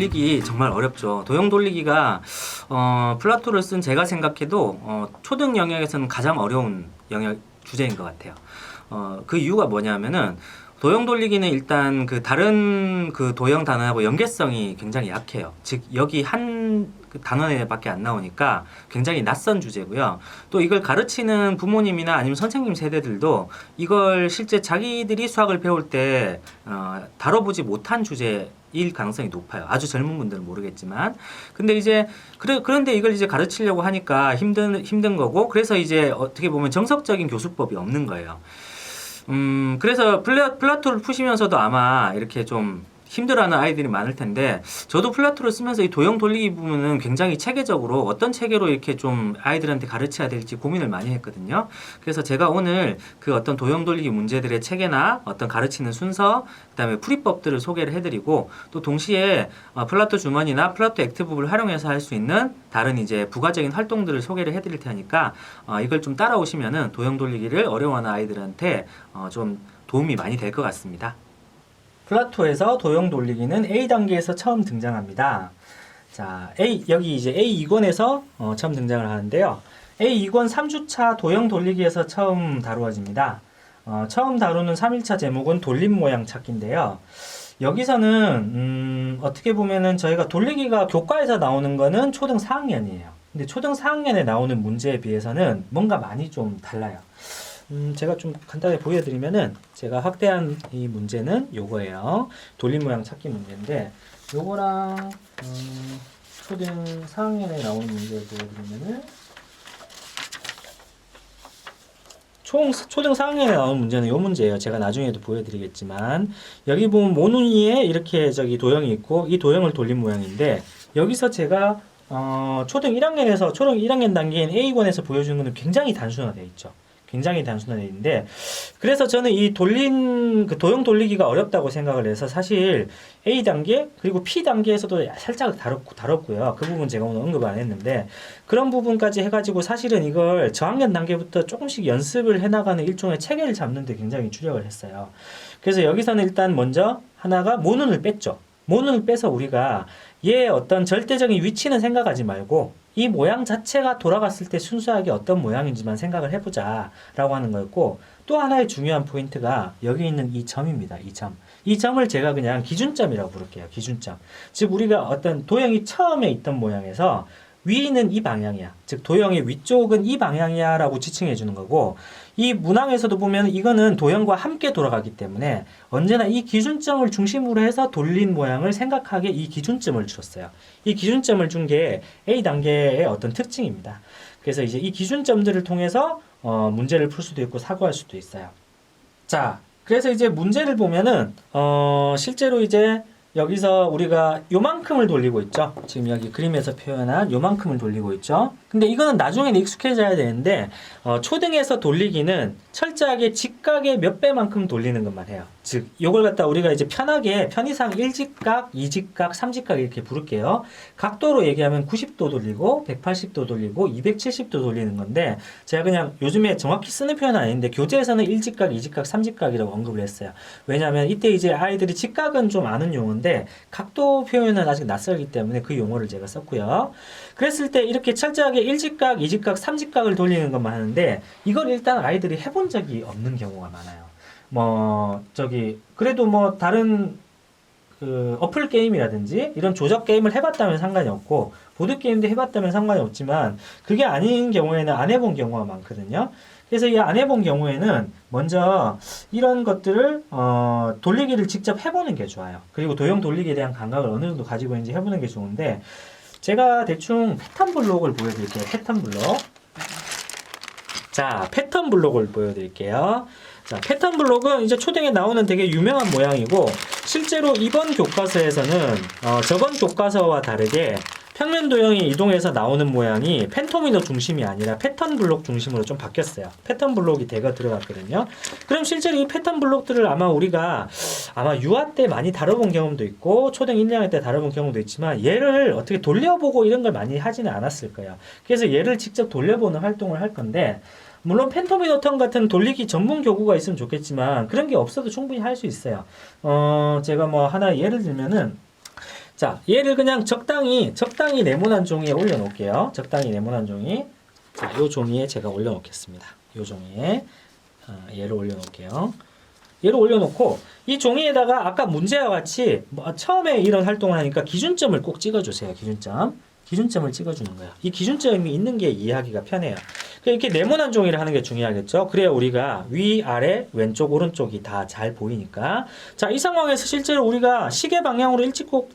돌리기 정말 어렵죠. 도형 돌리기가 플라토를 쓴 제가 생각해도 초등 영역에서는 가장 어려운 영역 주제인 것 같아요. 그 이유가 뭐냐면은 도형 돌리기는 일단 그 다른 그 도형 단원하고 연계성이 굉장히 약해요. 즉 여기 한그 단원에밖에 안 나오니까 굉장히 낯선 주제고요. 또 이걸 가르치는 부모님이나 아니면 선생님 세대들도 이걸 실제 자기들이 수학을 배울 때 다뤄보지 못한 주제일 가능성이 높아요. 아주 젊은 분들은 모르겠지만. 근데 이제 그런데 이걸 이제 가르치려고 하니까 힘든 거고, 그래서 이제 어떻게 보면 정석적인 교수법이 없는 거예요. 그래서 플라토를 푸시면서도 아마 이렇게 좀 힘들어하는 아이들이 많을 텐데, 저도 플라토를 쓰면서 이 도형 돌리기 부분은 굉장히 체계적으로 어떤 체계로 이렇게 좀 아이들한테 가르쳐야 될지 고민을 많이 했거든요. 그래서 제가 오늘 그 어떤 도형 돌리기 문제들의 체계나 어떤 가르치는 순서, 그다음에 풀이법들을 소개를 해드리고, 또 동시에 플라토 주머니나 플라토 액티브를 활용해서 할 수 있는 다른 이제 부가적인 활동들을 소개를 해드릴 테니까 이걸 좀 따라오시면은 도형 돌리기를 어려워하는 아이들한테 좀 도움이 많이 될 것 같습니다. 플라토에서 도형 돌리기는 A 단계에서 처음 등장합니다. 자, 여기 이제 A2권에서 처음 등장을 하는데요. A2권 3주차 도형 돌리기에서 처음 다루어집니다. 처음 다루는 3일차 제목은 돌림 모양 찾기인데요. 여기서는 어떻게 보면은 저희가 돌리기가 교과에서 나오는 거는 초등 4학년이에요. 근데 초등 4학년에 나오는 문제에 비해서는 뭔가 많이 좀 달라요. 제가 좀 간단히 보여드리면은, 제가 확대한 이 문제는 요거예요. 돌림 모양 찾기 문제인데, 요거랑 초등 4학년에 나오는 문제를 보여드리면은, 초등 4학년에 나오는 문제는 요 문제예요. 제가 나중에도 보여드리겠지만, 여기 보면 모누이에 이렇게 도형이 있고, 이 도형을 돌린 모양인데, 여기서 제가 초등 1학년 단계인 A1에서 보여주는 것은 굉장히 단순화되어 있죠. 굉장히 단순화되는데, 그래서 저는 이 그 도형 돌리기가 어렵다고 생각을 해서 사실 A 단계 그리고 P 단계에서도 살짝 다뤘고요. 그 부분 제가 오늘 언급 안 했는데, 그런 부분까지 해가지고 사실은 이걸 저학년 단계부터 조금씩 연습을 해나가는 일종의 체계를 잡는 데 굉장히 주력을 했어요. 그래서 여기서는 일단 먼저 하나가 모눈을 뺐죠. 모눈을 빼서 우리가 얘의 어떤 절대적인 위치는 생각하지 말고 이 모양 자체가 돌아갔을 때 순수하게 어떤 모양인지만 생각을 해보자 라고 하는 거였고, 또 하나의 중요한 포인트가 여기 있는 이 점입니다. 이 점을 제가 그냥 기준점이라고 부를게요. 기준점. 즉 우리가 어떤 도형이 처음에 있던 모양에서 위는 이 방향이야. 즉 도형의 위쪽은 이 방향이야 라고 지칭해 주는 거고, 이 문항에서도 보면 이거는 도형과 함께 돌아가기 때문에 언제나 이 기준점을 중심으로 해서 돌린 모양을 생각하게 이 기준점을 줬어요. 이 기준점을 준 게 A 단계의 어떤 특징입니다. 그래서 이제 이 기준점들을 통해서 문제를 풀 수도 있고 사고할 수도 있어요. 자, 그래서 이제 문제를 보면은 실제로 이제 여기서 우리가 요만큼을 돌리고 있죠. 지금 여기 그림에서 표현한 요만큼을 돌리고 있죠. 근데 이거는 나중에는 익숙해져야 되는데, 초등에서 돌리기는 철저하게 직각의 몇 배만큼 돌리는 것만 해요. 즉 요걸 갖다 우리가 이제 편하게 편의상 1직각, 2직각, 3직각 이렇게 부를게요. 각도로 얘기하면 90도 돌리고 180도 돌리고 270도 돌리는 건데, 제가 그냥 요즘에 정확히 쓰는 표현은 아닌데 교재에서는 1직각, 2직각, 3직각이라고 언급을 했어요. 왜냐하면 이때 이제 아이들이 직각은 좀 아는 용어인데 각도 표현은 아직 낯설기 때문에 그 용어를 제가 썼고요. 그랬을 때 이렇게 철저하게 1직각, 2직각, 3직각을 돌리는 것만 하는데, 이걸 일단 아이들이 해본 적이 없는 경우가 많아요. 그래도 다른 어플 게임이라든지 이런 조작 게임을 해봤다면 상관이 없고, 보드 게임도 해봤다면 상관이 없지만, 그게 아닌 경우에는 안 해본 경우가 많거든요. 그래서 이 안 해본 경우에는 먼저 이런 것들을 돌리기를 직접 해보는 게 좋아요. 그리고 도형 돌리기에 대한 감각을 어느 정도 가지고 있는지 해보는 게 좋은데, 제가 대충 패턴 블록을 보여드릴게요. 패턴 블록. 자, 패턴 블록을 보여드릴게요. 자, 패턴 블록은 이제 초등에 나오는 되게 유명한 모양이고, 실제로 이번 교과서에서는 저번 교과서와 다르게 평면 도형이 이동해서 나오는 모양이 펜토미노 중심이 아니라 패턴 블록 중심으로 좀 바뀌었어요. 패턴 블록이 대거 들어갔거든요. 그럼 실제로 이 패턴 블록들을 우리가 유아 때 많이 다뤄본 경험도 있고 초등 1, 2학년 때 다뤄본 경험도 있지만, 얘를 어떻게 돌려보고 이런 걸 많이 하지는 않았을 거예요. 그래서 얘를 직접 돌려보는 활동을 할 건데, 물론 펜토미노턴 같은 돌리기 전문 교구가 있으면 좋겠지만 그런 게 없어도 충분히 할 수 있어요. 제가 하나 예를 들면은, 자, 얘를 그냥 적당히 네모난 종이에 올려놓을게요. 적당히 네모난 종이. 자, 요 종이에 제가 올려놓겠습니다. 요 종이에 얘를 올려놓을게요. 얘를 올려놓고 이 종이에다가 아까 문제와 같이 처음에 이런 활동을 하니까 기준점을 꼭 찍어주세요. 기준점을 찍어주는 거예요. 이 기준점이 있는 게 이해하기가 편해요. 이렇게 네모난 종이를 하는 게 중요하겠죠. 그래야 우리가 위, 아래, 왼쪽, 오른쪽이 다 잘 보이니까. 자, 이 상황에서 실제로 우리가 시계 방향으로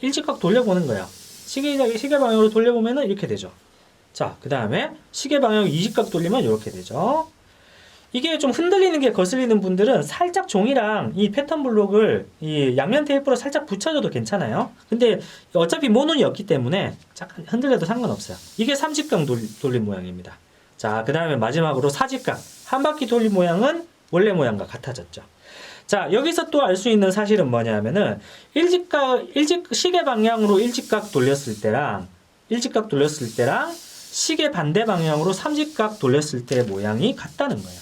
일직각 돌려보는 거예요. 시계 방향으로 돌려보면은 이렇게 되죠. 자, 그 다음에 시계 방향 이직각 돌리면 이렇게 되죠. 이게 좀 흔들리는 게 거슬리는 분들은 살짝 종이랑 이 패턴 블록을 이 양면 테이프로 살짝 붙여줘도 괜찮아요. 근데 어차피 모눈이 없기 때문에 잠깐 흔들려도 상관없어요. 이게 삼직각 돌린 모양입니다. 자, 그 다음에 마지막으로 사직각. 한 바퀴 돌린 모양은 원래 모양과 같아졌죠. 자, 여기서 또 알 수 있는 사실은 뭐냐면은 시계 방향으로 일직각 돌렸을 때랑 시계 반대 방향으로 삼직각 돌렸을 때 모양이 같다는 거예요.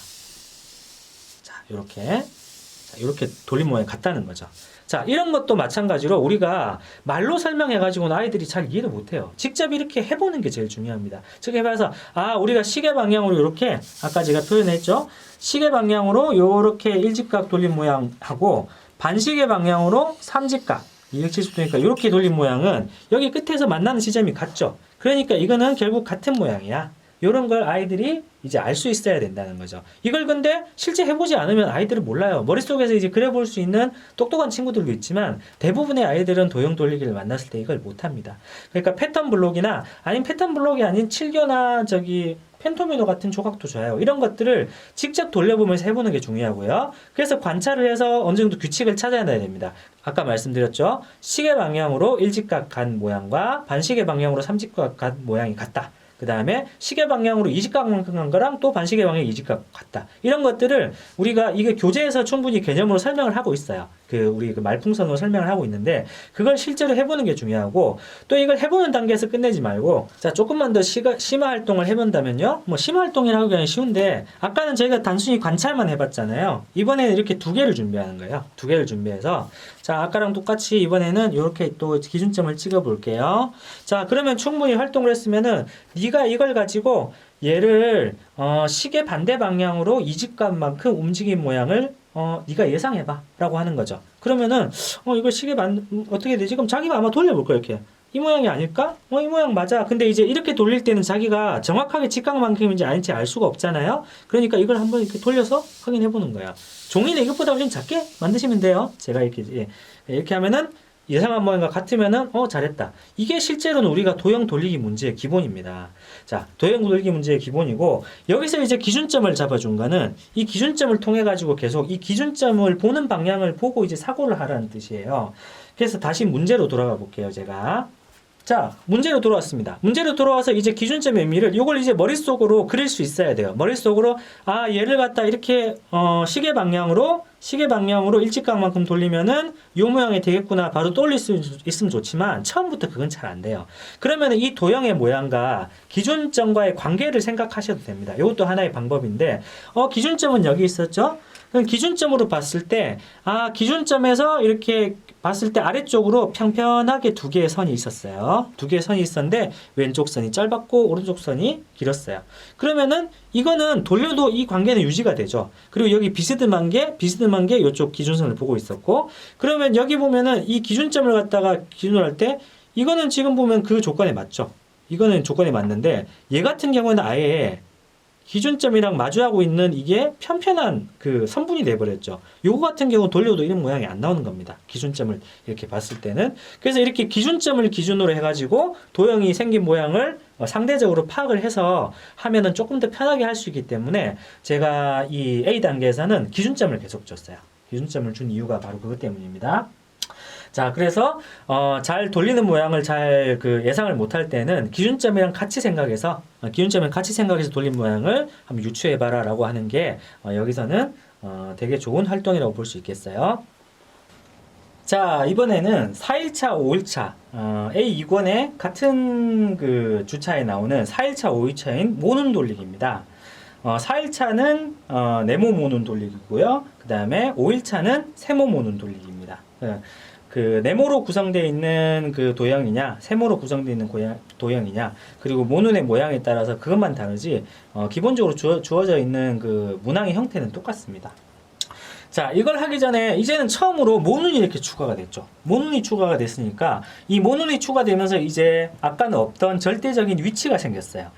이렇게 돌린 모양이 같다는 거죠. 자, 이런 것도 마찬가지로 우리가 말로 설명해가지고는 아이들이 잘 이해를 못해요. 직접 이렇게 해보는 게 제일 중요합니다. 즉 해봐서 우리가 시계 방향으로 이렇게 아까 제가 표현했죠. 시계 방향으로 이렇게 일직각 돌린 모양하고 반시계 방향으로 삼직각 270도니까 이렇게 돌린 모양은 여기 끝에서 만나는 지점이 같죠. 그러니까 이거는 결국 같은 모양이야. 이런 걸 아이들이 이제 알 수 있어야 된다는 거죠. 이걸 근데 실제 해보지 않으면 아이들은 몰라요. 머릿속에서 이제 그려볼 수 있는 똑똑한 친구들도 있지만 대부분의 아이들은 도형 돌리기를 만났을 때 이걸 못합니다. 그러니까 패턴 블록이나 아니면 패턴 블록이 아닌 칠교나 펜토미노 같은 조각도 좋아요. 이런 것들을 직접 돌려보면서 해보는 게 중요하고요. 그래서 관찰을 해서 어느 정도 규칙을 찾아야 됩니다. 아까 말씀드렸죠. 시계 방향으로 일직각 간 모양과 반시계 방향으로 삼직각 간 모양이 같다. 그 다음에 시계 방향으로 이직각만큼 간 거랑 또 반시계 방향 이직각 같다. 이런 것들을 우리가 이게 교재에서 충분히 개념으로 설명을 하고 있어요. 우리 말풍선으로 설명을 하고 있는데 그걸 실제로 해보는 게 중요하고 또 이걸 해보는 단계에서 끝내지 말고 자 조금만 더 심화 활동을 해본다면요. 심화 활동이라고 하기는 쉬운데 아까는 저희가 단순히 관찰만 해봤잖아요. 이번에는 이렇게 두 개를 준비하는 거예요. 두 개를 준비해서 자 아까랑 똑같이 이번에는 이렇게 또 기준점을 찍어 볼게요. 자 그러면 충분히 활동을 했으면은 네가 이걸 가지고 얘를 시계 반대 방향으로 이직각만큼 움직인 모양을 네가 예상해봐 라고 하는 거죠. 그러면은 이걸 어떻게 되지? 그럼 자기가 아마 돌려볼 거야. 이렇게 이 모양이 아닐까? 이 모양 맞아. 근데 이제 이렇게 돌릴 때는 자기가 정확하게 직각만큼인지 아닌지 알 수가 없잖아요. 그러니까 이걸 한번 이렇게 돌려서 확인해 보는 거야. 종이는 이것보다 훨씬 작게 만드시면 돼요. 제가 이렇게 하면은 예상한 모양과 같으면은 잘했다. 이게 실제로는 우리가 도형 돌리기 문제의 기본입니다. 자, 도형 돌리기 문제의 기본이고 여기서 이제 기준점을 잡아준 거는 이 기준점을 통해 가지고 계속 이 기준점을 보는 방향을 보고 이제 사고를 하라는 뜻이에요. 그래서 다시 문제로 돌아가 볼게요, 제가. 자, 문제로 돌아왔습니다. 문제로 돌아와서 이제 기준점의 의미를 이걸 이제 머릿속으로 그릴 수 있어야 돼요. 머릿속으로 얘를 갖다 이렇게 시계 방향으로 일직각만큼 돌리면은 이 모양이 되겠구나 바로 떠올릴 수 있으면 좋지만 처음부터 그건 잘 안 돼요. 그러면 이 도형의 모양과 기준점과의 관계를 생각하셔도 됩니다. 이것도 하나의 방법인데 기준점은 여기 있었죠? 그럼 기준점으로 봤을 때 기준점에서 이렇게 봤을 때 아래쪽으로 평평하게 두 개의 선이 있었어요. 두 개의 선이 있었는데 왼쪽 선이 짧았고 오른쪽 선이 길었어요. 그러면은 이거는 돌려도 이 관계는 유지가 되죠. 그리고 여기 비스듬한 게 이쪽 기준선을 보고 있었고 그러면 여기 보면은 이 기준점을 갖다가 기준으로 할 때 이거는 지금 보면 그 조건에 맞죠. 이거는 조건에 맞는데 얘 같은 경우는 아예 기준점이랑 마주하고 있는 이게 편편한 그 선분이 돼버렸죠. 요거 같은 경우 돌려도 이런 모양이 안 나오는 겁니다. 기준점을 이렇게 봤을 때는. 그래서 이렇게 기준점을 기준으로 해가지고 도형이 생긴 모양을 상대적으로 파악을 해서 하면은 조금 더 편하게 할 수 있기 때문에 제가 이 A 단계에서는 기준점을 계속 줬어요. 기준점을 준 이유가 바로 그것 때문입니다. 자, 그래서 잘 돌리는 모양을 잘 예상을 못할 때는 기준점이랑 같이 생각해서 돌린 모양을 한번 유추해봐라 라고 하는 게 여기서는 되게 좋은 활동이라고 볼 수 있겠어요. 자, 이번에는 4일차, 5일차 A2권의 같은 주차에 나오는 4일차, 5일차인 모눈 돌리기입니다. 4일차는 네모 모눈 돌리기고요. 그 다음에 5일차는 세모 모눈 돌리기입니다. 그 네모로 구성되어 있는 그 도형이냐, 세모로 구성되어 있는 도형이냐, 그리고 모눈의 모양에 따라서 그것만 다르지, 기본적으로 주어져 있는 그 문항의 형태는 똑같습니다. 자, 이걸 하기 전에 이제는 처음으로 모눈이 이렇게 추가가 됐죠. 모눈이 추가가 됐으니까 이 모눈이 추가되면서 이제 아까는 없던 절대적인 위치가 생겼어요.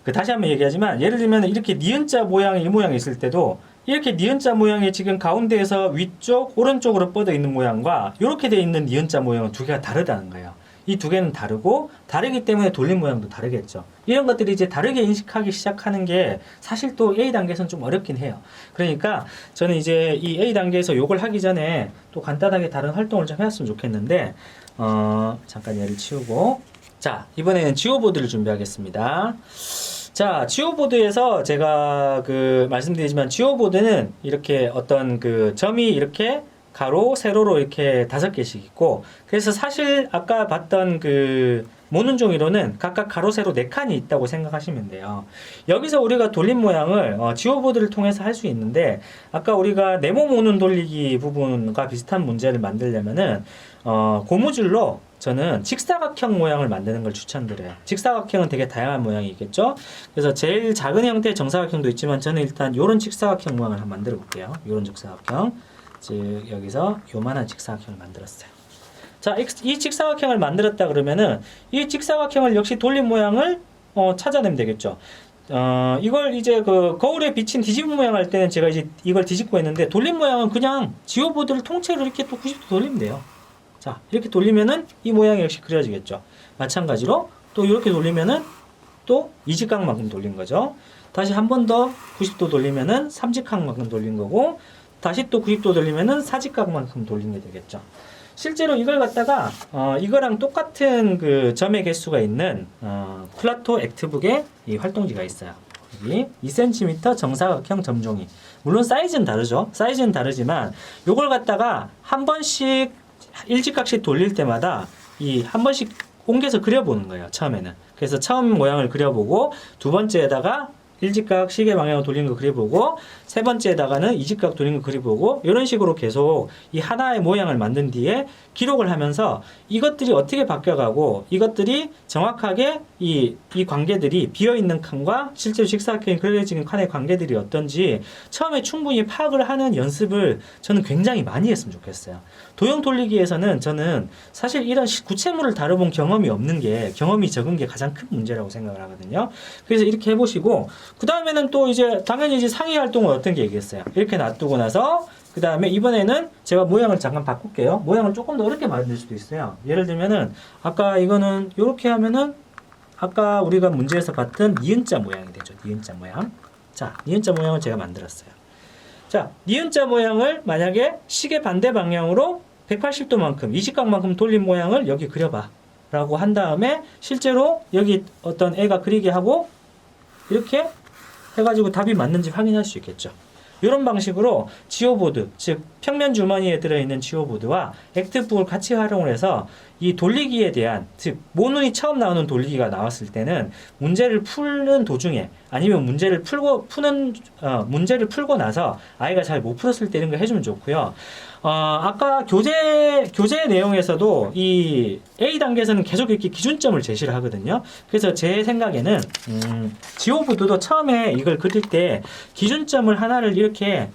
그 다시 한번 얘기하지만 예를 들면 이렇게 니은자 모양의 이 모양이 있을 때도 이렇게 니은자 모양이 지금 가운데에서 위쪽 오른쪽으로 뻗어 있는 모양과 이렇게 되어 있는 니은자 모양은 두 개가 다르다는 거예요. 이 두 개는 다르고 다르기 때문에 돌림 모양도 다르겠죠. 이런 것들이 이제 다르게 인식하기 시작하는 게 사실 또 A 단계에서는 좀 어렵긴 해요. 그러니까 저는 이제 이 A 단계에서 요걸 하기 전에 또 간단하게 다른 활동을 좀 해왔으면 좋겠는데 잠깐 얘를 치우고, 자, 이번에는 지오보드를 준비하겠습니다. 자, 지오보드에서 제가 말씀드리지만 지오보드는 이렇게 어떤 그 점이 이렇게 가로, 세로로 이렇게 5개씩 있고, 그래서 사실 아까 봤던 그 모눈 종이로는 각각 가로, 세로 4칸이 있다고 생각하시면 돼요. 여기서 우리가 돌림 모양을 지오보드를 통해서 할 수 있는데, 아까 우리가 네모 모눈 돌리기 부분과 비슷한 문제를 만들려면은 고무줄로 저는 직사각형 모양을 만드는 걸 추천드려요. 직사각형은 되게 다양한 모양이 있겠죠. 그래서 제일 작은 형태의 정사각형도 있지만 저는 일단 이런 직사각형 모양을 한번 만들어 볼게요. 이런 직사각형, 즉 여기서 요만한 직사각형을 만들었어요. 자, 이 직사각형을 만들었다 그러면은 이 직사각형을 역시 돌림 모양을 찾아내면 되겠죠. 이걸 이제 그 거울에 비친 뒤집은 모양 할 때는 제가 이제 이걸 뒤집고 했는데, 돌림 모양은 그냥 지오보드를 통째로 이렇게 또 90도 돌리면 돼요. 자, 이렇게 돌리면은 이 모양이 역시 그려지겠죠. 마찬가지로 또 이렇게 돌리면은 또 이직각만큼 돌린 거죠. 다시 한 번 더 90도 돌리면은 삼직각만큼 돌린 거고, 다시 또 90도 돌리면은 사직각만큼 돌린 게 되겠죠. 실제로 이걸 갖다가 이거랑 똑같은 그 점의 개수가 있는 쿨라토 액트북에 이 활동지가 있어요. 여기 2cm 정사각형 점종이. 물론 사이즈는 다르죠. 사이즈는 다르지만 요걸 갖다가 한 번씩 일직각씩 돌릴 때마다 이 한 번씩 옮겨서 그려보는 거예요. 처음에는. 그래서 처음 모양을 그려보고, 두 번째에다가 일직각 시계 방향으로 돌리는 거 그려보고, 세 번째에다가는 이직각 돌리는 거 그려보고, 이런 식으로 계속 이 하나의 모양을 만든 뒤에 기록을 하면서 이것들이 어떻게 바뀌어가고, 이것들이 정확하게 이 관계들이 비어있는 칸과 실제로 직사각형이 그려지는 칸의 관계들이 어떤지 처음에 충분히 파악을 하는 연습을 저는 굉장히 많이 했으면 좋겠어요. 도형 돌리기에서는 저는 사실 이런 구체물을 다뤄본 경험이 없는 게, 경험이 적은 게 가장 큰 문제라고 생각을 하거든요. 그래서 이렇게 해보시고, 그 다음에는 또 이제 당연히 이제 상위 활동은 어떤 게 얘기했어요. 이렇게 놔두고 나서 그 다음에 이번에는 제가 모양을 잠깐 바꿀게요. 모양을 조금 더 어렵게 만들 수도 있어요. 예를 들면은 아까 이거는 이렇게 하면은 아까 우리가 문제에서 봤던 니은자 모양이 되죠. 니은자 모양. 자, 니은자 모양을 제가 만들었어요. 자, 니은자 모양을 만약에 시계 반대 방향으로 180도만큼, 이직각만큼 돌린 모양을 여기 그려봐 라고 한 다음에 실제로 여기 어떤 애가 그리게 하고 이렇게 해가지고 답이 맞는지 확인할 수 있겠죠. 이런 방식으로 지오보드, 즉 평면 주머니에 들어있는 지오보드와 액트북을 같이 활용을 해서 이 돌리기에 대한, 즉 모눈이 처음 나오는 돌리기가 나왔을 때는 문제를 푸는 도중에, 아니면 문제를 풀고 나서 아이가 잘 못 풀었을 때 이런 거 해주면 좋고요. 아까 교재 내용에서도 이 A 단계에서는 계속 이렇게 기준점을 제시를 하거든요. 그래서 제 생각에는 지오보드도 처음에 이걸 그릴 때 기준점을 하나를 이렇게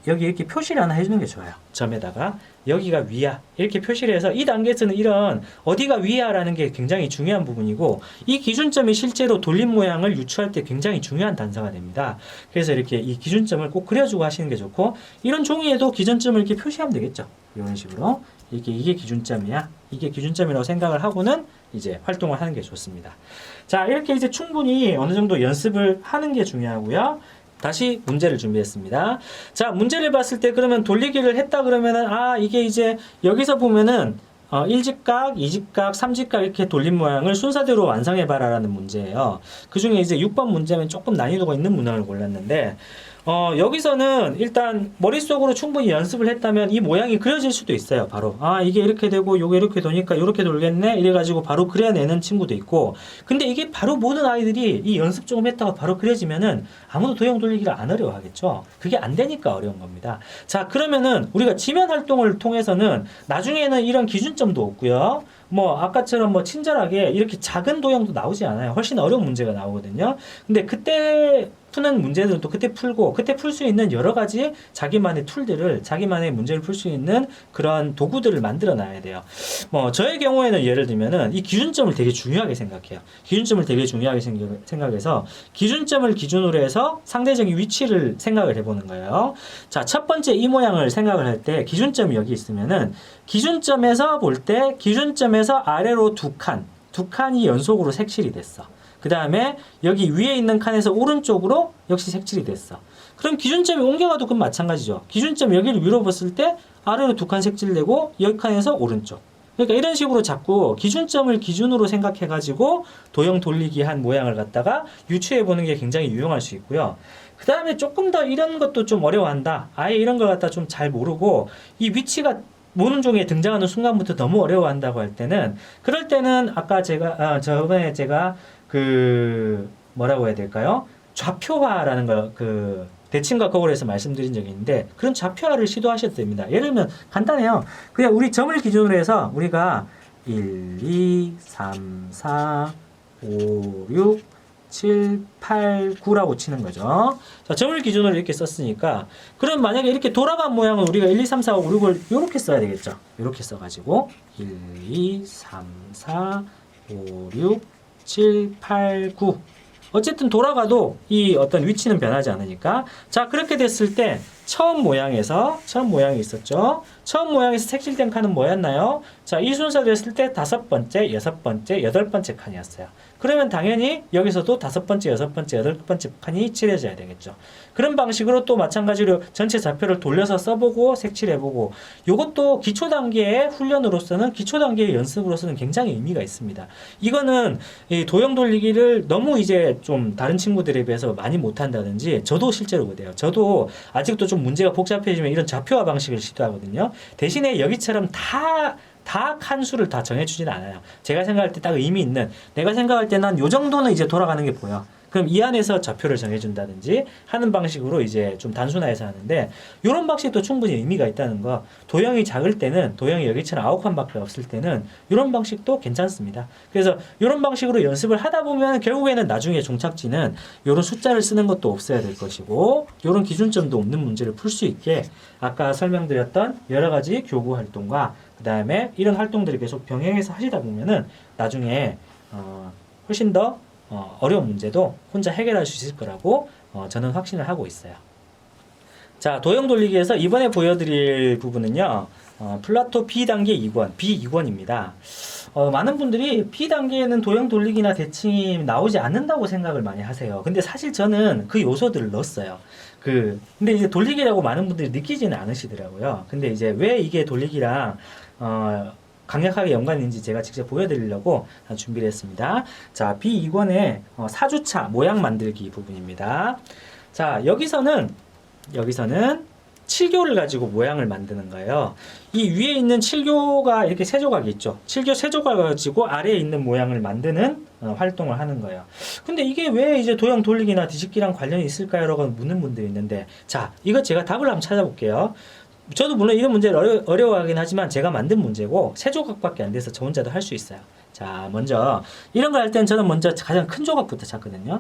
여기 이렇게 표시를 하나 해주는 게 좋아요. 점에다가 여기가 위야 이렇게 표시를 해서 이 단계에서는 이런 어디가 위야 라는 게 굉장히 중요한 부분이고, 이 기준점이 실제로 돌림 모양을 유추할 때 굉장히 중요한 단서가 됩니다. 그래서 이렇게 이 기준점을 꼭 그려주고 하시는 게 좋고, 이런 종이에도 기준점을 이렇게 표시하면 되겠죠. 이런 식으로 이게 기준점이야, 이게 기준점이라고 생각을 하고는 이제 활동을 하는 게 좋습니다. 자, 이렇게 이제 충분히 어느 정도 연습을 하는 게 중요하고요. 다시 문제를 준비했습니다. 자, 문제를 봤을 때 그러면 돌리기를 했다 그러면은 이게 이제 여기서 보면은 1직각, 2직각, 3직각 이렇게 돌린 모양을 순서대로 완성해봐라 라는 문제예요. 그 중에 이제 6번 문제는 조금 난이도가 있는 문항을 골랐는데 여기서는 일단 머릿속으로 충분히 연습을 했다면 이 모양이 그려질 수도 있어요. 바로 이게 이렇게 되고 요게 이렇게 도니까 이렇게 돌겠네 이래가지고 바로 그려내는 친구도 있고, 근데 이게 바로 모든 아이들이 이 연습 조금 했다가 바로 그려지면은 아무도 도형 돌리기를 안 어려워하겠죠. 그게 안 되니까 어려운 겁니다. 자, 그러면은 우리가 지면 활동을 통해서는 나중에는 이런 기준점도 없고요. 뭐 아까처럼 뭐 친절하게 이렇게 작은 도형도 나오지 않아요. 훨씬 어려운 문제가 나오거든요. 근데 그때 푸는 문제들은 또 그때 풀고, 그때 풀 수 있는 여러 가지 자기만의 툴들을, 자기만의 문제를 풀 수 있는 그런 도구들을 만들어 놔야 돼요. 뭐 저의 경우에는 예를 들면은 이 기준점을 되게 중요하게 생각해요. 기준점을 되게 중요하게 생각해서 기준점을 기준으로 해서 상대적인 위치를 생각을 해보는 거예요. 자, 첫 번째 이 모양을 생각을 할 때 기준점이 여기 있으면은 기준점에서 볼 때 기준점에서 아래로 두 칸이 연속으로 색칠이 됐어. 그 다음에 여기 위에 있는 칸에서 오른쪽으로 역시 색칠이 됐어. 그럼 기준점이 옮겨가도 그건 마찬가지죠. 기준점 여기를 위로 봤을 때 아래로 두 칸 색칠되고 여기 칸에서 오른쪽. 그러니까 이런 식으로 자꾸 기준점을 기준으로 생각해가지고 도형 돌리기 한 모양을 갖다가 유추해보는 게 굉장히 유용할 수 있고요. 그 다음에 조금 더 이런 것도 좀 어려워한다. 아예 이런 걸 갖다 좀 잘 모르고 이 위치가 모는 종이에 등장하는 순간부터 너무 어려워한다고 할 때는, 그럴 때는 아까 저번에 제가 뭐라고 해야 될까요? 좌표화라는 걸 대칭과 거울에서 말씀드린 적이 있는데, 그런 좌표화를 시도하셔도 됩니다. 예를 들면 간단해요. 그냥 우리 점을 기준으로 해서 우리가 1, 2, 3, 4, 5, 6, 7, 8, 9라고 치는 거죠. 자, 점을 기준으로 이렇게 썼으니까, 그럼 만약에 이렇게 돌아간 모양은 우리가 1, 2, 3, 4, 5, 6을 이렇게 써야 되겠죠. 이렇게 써가지고 1, 2, 3, 4, 5, 6, 7, 8, 9. 어쨌든 돌아가도 이 어떤 위치는 변하지 않으니까. 자, 그렇게 됐을 때 처음 모양이 있었죠. 처음 모양에서 색칠된 칸은 뭐였나요? 자, 이 순서로 했을 때 5번째, 6번째, 8번째 칸이었어요. 그러면 당연히 여기서도 5번째, 6번째, 8번째 칸이 칠해져야 되겠죠. 그런 방식으로 또 마찬가지로 전체 좌표를 돌려서 써보고 색칠해보고, 이것도 기초 단계의 훈련으로서는, 기초 단계의 연습으로서는 굉장히 의미가 있습니다. 이거는 이 도형 돌리기를 너무 이제 좀 다른 친구들에 비해서 많이 못한다든지, 저도 실제로 그래요. 저도 아직도 좀 문제가 복잡해지면 이런 좌표화 방식을 시도하거든요. 대신에 여기처럼 다 칸수를 다 정해주지는 않아요. 제가 생각할 때 딱 의미 있는, 내가 생각할 때 난 요 정도는 이제 돌아가는 게 보여. 그럼 이 안에서 좌표를 정해준다든지 하는 방식으로 이제 좀 단순화해서 하는데, 이런 방식도 충분히 의미가 있다는 거. 도형이 작을 때는, 도형이 여기처럼 9칸밖에 없을 때는 이런 방식도 괜찮습니다. 그래서 이런 방식으로 연습을 하다 보면 결국에는 나중에 종착지는 이런 숫자를 쓰는 것도 없어야 될 것이고, 이런 기준점도 없는 문제를 풀 수 있게 아까 설명드렸던 여러 가지 교구 활동과 그 다음에 이런 활동들을 계속 병행해서 하시다 보면은 나중에 훨씬 더 어려운 문제도 혼자 해결할 수 있을 거라고 저는 확신을 하고 있어요. 자, 도형 돌리기에서 이번에 보여드릴 부분은요, 플라토 B단계 2권, B2권입니다. 많은 분들이 B단계에는 도형 돌리기나 대칭이 나오지 않는다고 생각을 많이 하세요. 근데 사실 저는 그 요소들을 넣었어요. 근데 이제 돌리기라고 많은 분들이 느끼지는 않으시더라고요. 근데 이제 왜 이게 돌리기랑, 강력하게 연관이 있는지 제가 직접 보여드리려고 준비를 했습니다. 자, B2권의 4주차 모양 만들기 부분입니다. 자, 여기서는 7교를 가지고 모양을 만드는 거예요. 이 위에 있는 7교가 이렇게 세 조각이 있죠. 7교 세 조각을 가지고 아래에 있는 모양을 만드는 활동을 하는 거예요. 근데 이게 왜 이제 도형 돌리기나 뒤집기랑 관련이 있을까요? 라고 묻는 분들이 있는데, 자, 이거 제가 답을 한번 찾아볼게요. 저도 물론 이런 문제를 어려워하긴 하지만 제가 만든 문제고 세 조각밖에 안 돼서 저 혼자도 할 수 있어요. 자, 먼저 이런 걸 할 때는 저는 먼저 가장 큰 조각부터 찾거든요.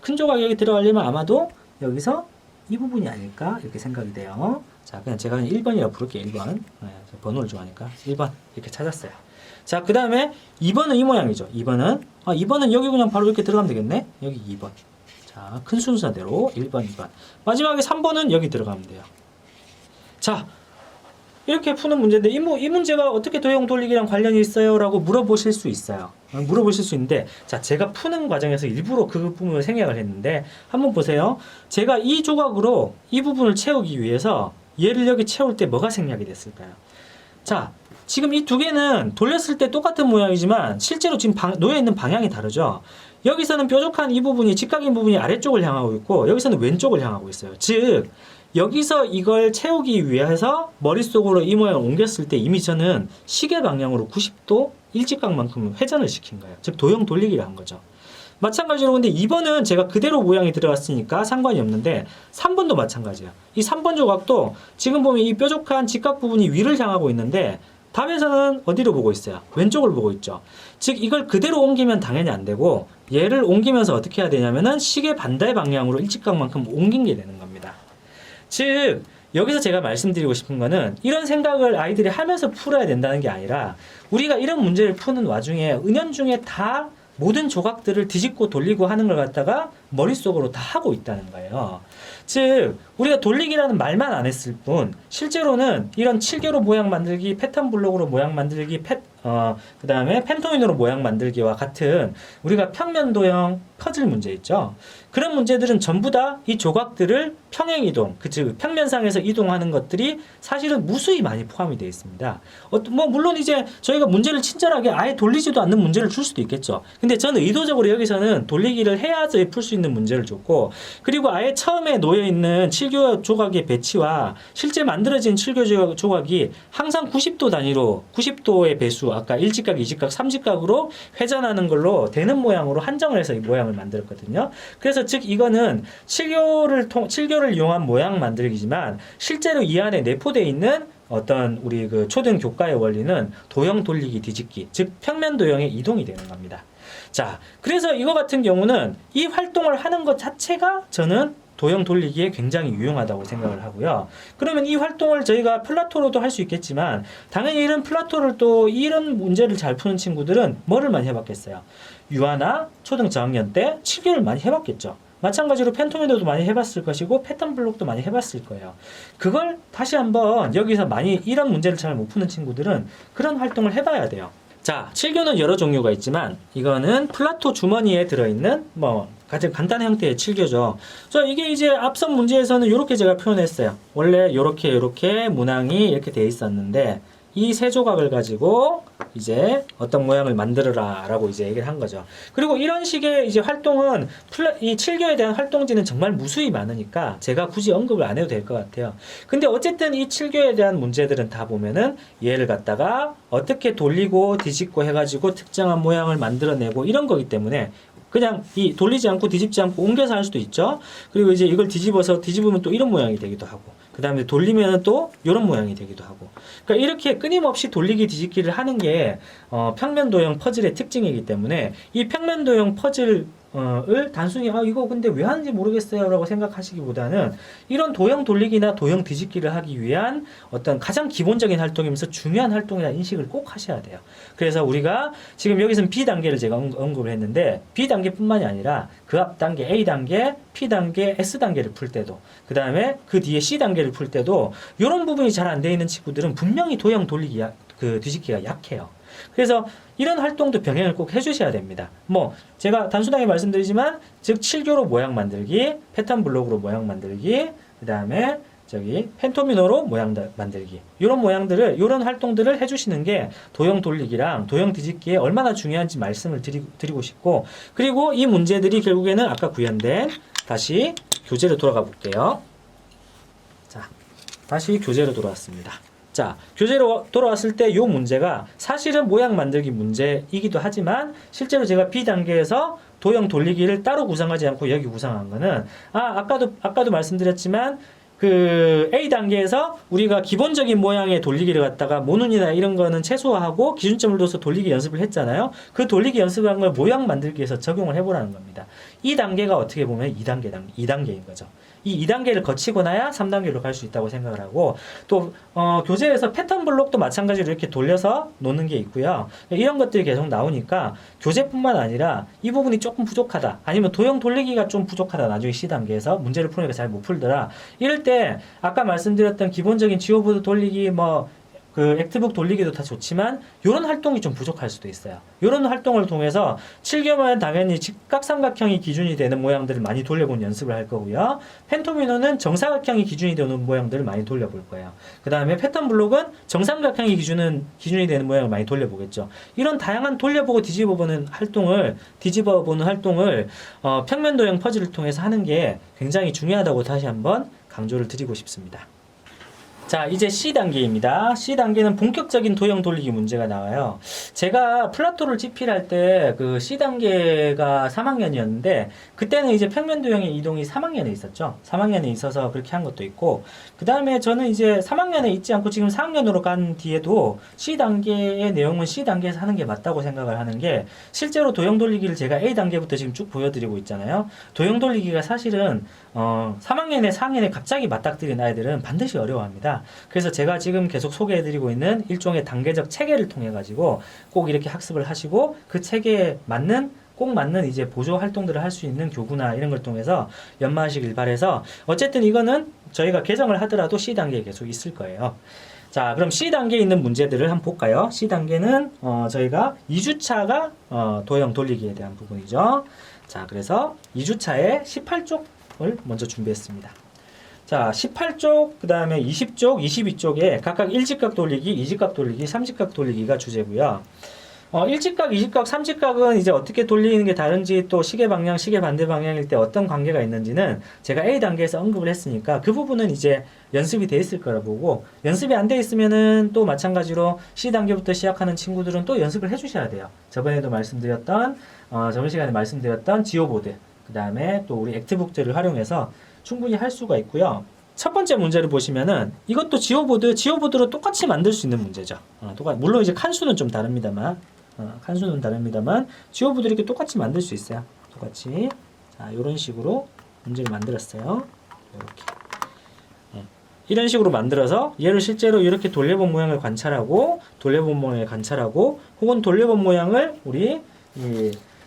큰 조각이 여기 들어가려면 아마도 여기서 이 부분이 아닐까 이렇게 생각이 돼요. 자, 그냥 제가 1번이라고 부를게요. 1번. 네, 번호를 좋아하니까 1번 이렇게 찾았어요. 자, 그 다음에 2번은 이 모양이죠. 2번은 여기 그냥 바로 이렇게 들어가면 되겠네. 여기 2번. 자, 큰 순서대로 1번, 2번. 마지막에 3번은 여기 들어가면 돼요. 자, 이렇게 푸는 문제인데 이 문제가 어떻게 도형 돌리기랑 관련이 있어요? 라고 물어보실 수 있어요. 물어보실 수 있는데, 자, 제가 푸는 과정에서 일부러 그 부분을 생략을 했는데 한번 보세요. 제가 이 조각으로 이 부분을 채우기 위해서 얘를 여기 채울 때 뭐가 생략이 됐을까요? 자, 지금 이 두 개는 돌렸을 때 똑같은 모양이지만 실제로 지금 놓여있는 방향이 다르죠. 여기서는 뾰족한 이 부분이 직각인 부분이 아래쪽을 향하고 있고 여기서는 왼쪽을 향하고 있어요. 즉 여기서 이걸 채우기 위해서 머릿속으로 이 모양을 옮겼을 때 이미 저는 시계 방향으로 90도 일직각만큼 회전을 시킨 거예요. 즉 도형 돌리기를 한 거죠. 마찬가지로 근데 2번은 제가 그대로 모양이 들어갔으니까 상관이 없는데 3번도 마찬가지야. 이 3번 조각도 지금 보면 이 뾰족한 직각 부분이 위를 향하고 있는데 답에서는 어디로 보고 있어요? 왼쪽을 보고 있죠. 즉 이걸 그대로 옮기면 당연히 안 되고 얘를 옮기면서 어떻게 해야 되냐면은 시계 반대 방향으로 일직각만큼 옮긴 게 되는 겁니다. 즉 여기서 제가 말씀드리고 싶은 거는 이런 생각을 아이들이 하면서 풀어야 된다는 게 아니라 우리가 이런 문제를 푸는 와중에 은연중에 다 모든 조각들을 뒤집고 돌리고 하는 걸 갖다가 머릿속으로 다 하고 있다는 거예요. 즉 우리가 돌리기라는 말만 안 했을 뿐 실제로는 이런 7개로 모양 만들기, 패턴 블록으로 모양 만들기, 그 다음에 펜토인으로 모양 만들기와 같은 우리가 평면 도형 퍼즐 문제 있죠. 그런 문제들은 전부 다 이 조각들을 평행 이동, 즉 평면상에서 이동하는 것들이 사실은 무수히 많이 포함이 되어 있습니다. 뭐 물론 이제 저희가 문제를 친절하게 아예 돌리지도 않는 문제를 줄 수도 있겠죠. 근데 저는 의도적으로 여기서는 돌리기를 해야지 풀 수 있는 문제를 줬고, 그리고 아예 처음에 놓여 있는 7교 조각의 배치와 실제 만들어진 7교 조각이 항상 90도 단위로 90도의 배수, 아까 1직각, 2직각, 3직각으로 회전하는 걸로 되는 모양으로 한정을 해서 이 모양을 만들었거든요. 그래서 즉 이거는 7교를 이용한 모양 만들기지만 실제로 이 안에 내포되어 있는 어떤 우리 그 초등 교과의 원리는 도형 돌리기 뒤집기, 즉 평면 도형의 이동이 되는 겁니다. 자, 그래서 이거 같은 경우는 이 활동을 하는 것 자체가 저는 도형 돌리기에 굉장히 유용하다고 생각을 하고요. 그러면 이 활동을 저희가 플라토로도 할 수 있겠지만 당연히 이런 플라토를 또 이런 문제를 잘 푸는 친구들은 뭐를 많이 해봤겠어요? 유아나 초등 저학년 때 7교를 많이 해봤겠죠. 마찬가지로 펜토메도도 많이 해봤을 것이고 패턴 블록도 많이 해봤을 거예요. 그걸 다시 한번 여기서 많이 이런 문제를 잘 못 푸는 친구들은 그런 활동을 해봐야 돼요. 자, 7교는 여러 종류가 있지만 이거는 플라토 주머니에 들어있는 뭐 가장 간단한 형태의 7교죠. 자, 이게 이제 앞선 문제에서는 이렇게 제가 표현했어요. 원래 이렇게 문항이 이렇게 돼 있었는데 이 세 조각을 가지고 이제 어떤 모양을 만들어라 라고 이제 얘기를 한 거죠. 그리고 이런 식의 이제 활동은 이 7교에 대한 활동지는 정말 무수히 많으니까 제가 굳이 언급을 안 해도 될 것 같아요. 근데 어쨌든 이 7교에 대한 문제들은 다 보면은 얘를 갖다가 어떻게 돌리고 뒤집고 해가지고 특정한 모양을 만들어내고 이런 거기 때문에 그냥 이 돌리지 않고 뒤집지 않고 옮겨서 할 수도 있죠. 그리고 이제 이걸 뒤집으면 또 이런 모양이 되기도 하고, 그 다음에 돌리면 또 이런 모양이 되기도 하고. 그러니까 이렇게 끊임없이 돌리기 뒤집기를 하는 게 평면 도형 퍼즐의 특징이기 때문에 이 평면 도형 퍼즐 을 단순히 이거 근데 왜 하는지 모르겠어요 라고 생각하시기보다는 이런 도형 돌리기나 도형 뒤집기를 하기 위한 어떤 가장 기본적인 활동이면서 중요한 활동이라는 인식을 꼭 하셔야 돼요. 그래서 우리가 지금 여기서는 B단계를 제가 언급을 했는데 B단계뿐만이 아니라 그 앞 단계 A단계, P단계, S단계를 풀 때도, 그 다음에 그 뒤에 C단계를 풀 때도 이런 부분이 잘 안 돼 있는 친구들은 분명히 도형 돌리기 뒤집기가 약해요. 그래서 이런 활동도 병행을 꼭 해주셔야 됩니다. 뭐 제가 단순하게 말씀드리지만 즉 7교로 모양 만들기, 패턴 블록으로 모양 만들기, 그 다음에 저기 펜토미노로 모양 만들기, 이런 모양들을, 이런 활동들을 해주시는 게 도형 돌리기랑 도형 뒤집기에 얼마나 중요한지 말씀을 드리고 싶고, 그리고 이 문제들이 결국에는 아까 구현된, 다시 교재로 돌아가 볼게요. 자, 다시 교재로 돌아왔습니다. 자, 교재로 돌아왔을 때 이 문제가 사실은 모양 만들기 문제이기도 하지만 실제로 제가 B단계에서 도형 돌리기를 따로 구성하지 않고 여기 구성한 거는 아까도 말씀드렸지만 그 A단계에서 우리가 기본적인 모양의 돌리기를 갖다가 모눈이나 이런 거는 최소화하고 기준점을 둬서 돌리기 연습을 했잖아요. 그 돌리기 연습한 걸 모양 만들기에서 적용을 해보라는 겁니다. 이 단계가 어떻게 보면 2단계인 거죠. 이 2단계를 거치고 나야 3단계로 갈 수 있다고 생각을 하고, 또 교재에서 패턴 블록도 마찬가지로 이렇게 돌려서 놓는 게 있고요. 이런 것들이 계속 나오니까 교재뿐만 아니라 이 부분이 조금 부족하다, 아니면 도형 돌리기가 좀 부족하다, 나중에 C단계에서 문제를 푸니까 잘 못 풀더라, 이럴 때 아까 말씀드렸던 기본적인 지오보드 돌리기, 뭐 그 액트북 돌리기도 다 좋지만 이런 활동이 좀 부족할 수도 있어요. 이런 활동을 통해서 7개월은 당연히 직각삼각형이 기준이 되는 모양들을 많이 돌려본 연습을 할 거고요. 펜토미노는 정사각형이 기준이 되는 모양들을 많이 돌려볼 거예요. 그 다음에 패턴 블록은 정삼각형이 기준이 되는 모양을 많이 돌려보겠죠. 이런 다양한 돌려보고 뒤집어보는 활동을 평면 도형 퍼즐을 통해서 하는 게 굉장히 중요하다고 다시 한번 강조를 드리고 싶습니다. 자, 이제 C단계입니다. C단계는 본격적인 도형 돌리기 문제가 나와요. 제가 플라토를 집필할 때 그 C단계가 3학년이었는데 그때는 이제 평면 도형의 이동이 3학년에 있었죠. 3학년에 있어서 그렇게 한 것도 있고 그 다음에 저는 이제 3학년에 있지 않고 지금 4학년으로 간 뒤에도 C단계의 내용은 C단계에서 하는 게 맞다고 생각을 하는 게 실제로 도형 돌리기를 제가 A단계부터 지금 쭉 보여드리고 있잖아요. 도형 돌리기가 사실은 3학년에 4학년에 갑자기 맞닥뜨린 아이들은 반드시 어려워합니다. 그래서 제가 지금 계속 소개해드리고 있는 일종의 단계적 체계를 통해 가지고 꼭 이렇게 학습을 하시고 그 체계에 꼭 맞는 이제 보조 활동들을 할 수 있는 교구나 이런 걸 통해서 연마하시길 바라서 어쨌든 이거는 저희가 개정을 하더라도 C단계에 계속 있을 거예요. 자, 그럼 C단계에 있는 문제들을 한번 볼까요? C단계는 저희가 2주차가 도형 돌리기에 대한 부분이죠. 자, 그래서 2주차에 18쪽을 먼저 준비했습니다. 자, 18쪽, 그 다음에 20쪽, 22쪽에 각각 1직각 돌리기, 2직각 돌리기, 3직각 돌리기가 주제고요. 1직각, 2직각, 3직각은 이제 어떻게 돌리는 게 다른지 또 시계 방향, 시계 반대 방향일 때 어떤 관계가 있는지는 제가 A단계에서 언급을 했으니까 그 부분은 이제 연습이 돼 있을 거라 보고 연습이 안 돼 있으면은 또 마찬가지로 C단계부터 시작하는 친구들은 또 연습을 해 주셔야 돼요. 저번 시간에 말씀드렸던 지오보드, 그 다음에 또 우리 액트북들을 활용해서 충분히 할 수가 있고요. 첫 번째 문제를 보시면은 이것도 지오보드로 똑같이 만들 수 있는 문제죠. 물론 이제 칸수는 좀 다릅니다만, 지오보드 이렇게 똑같이 만들 수 있어요. 똑같이. 자, 이런 식으로 문제를 만들었어요. 이렇게. 이런 식으로 만들어서 얘를 실제로 이렇게 돌려본 모양을 관찰하고, 혹은 돌려본 모양을 우리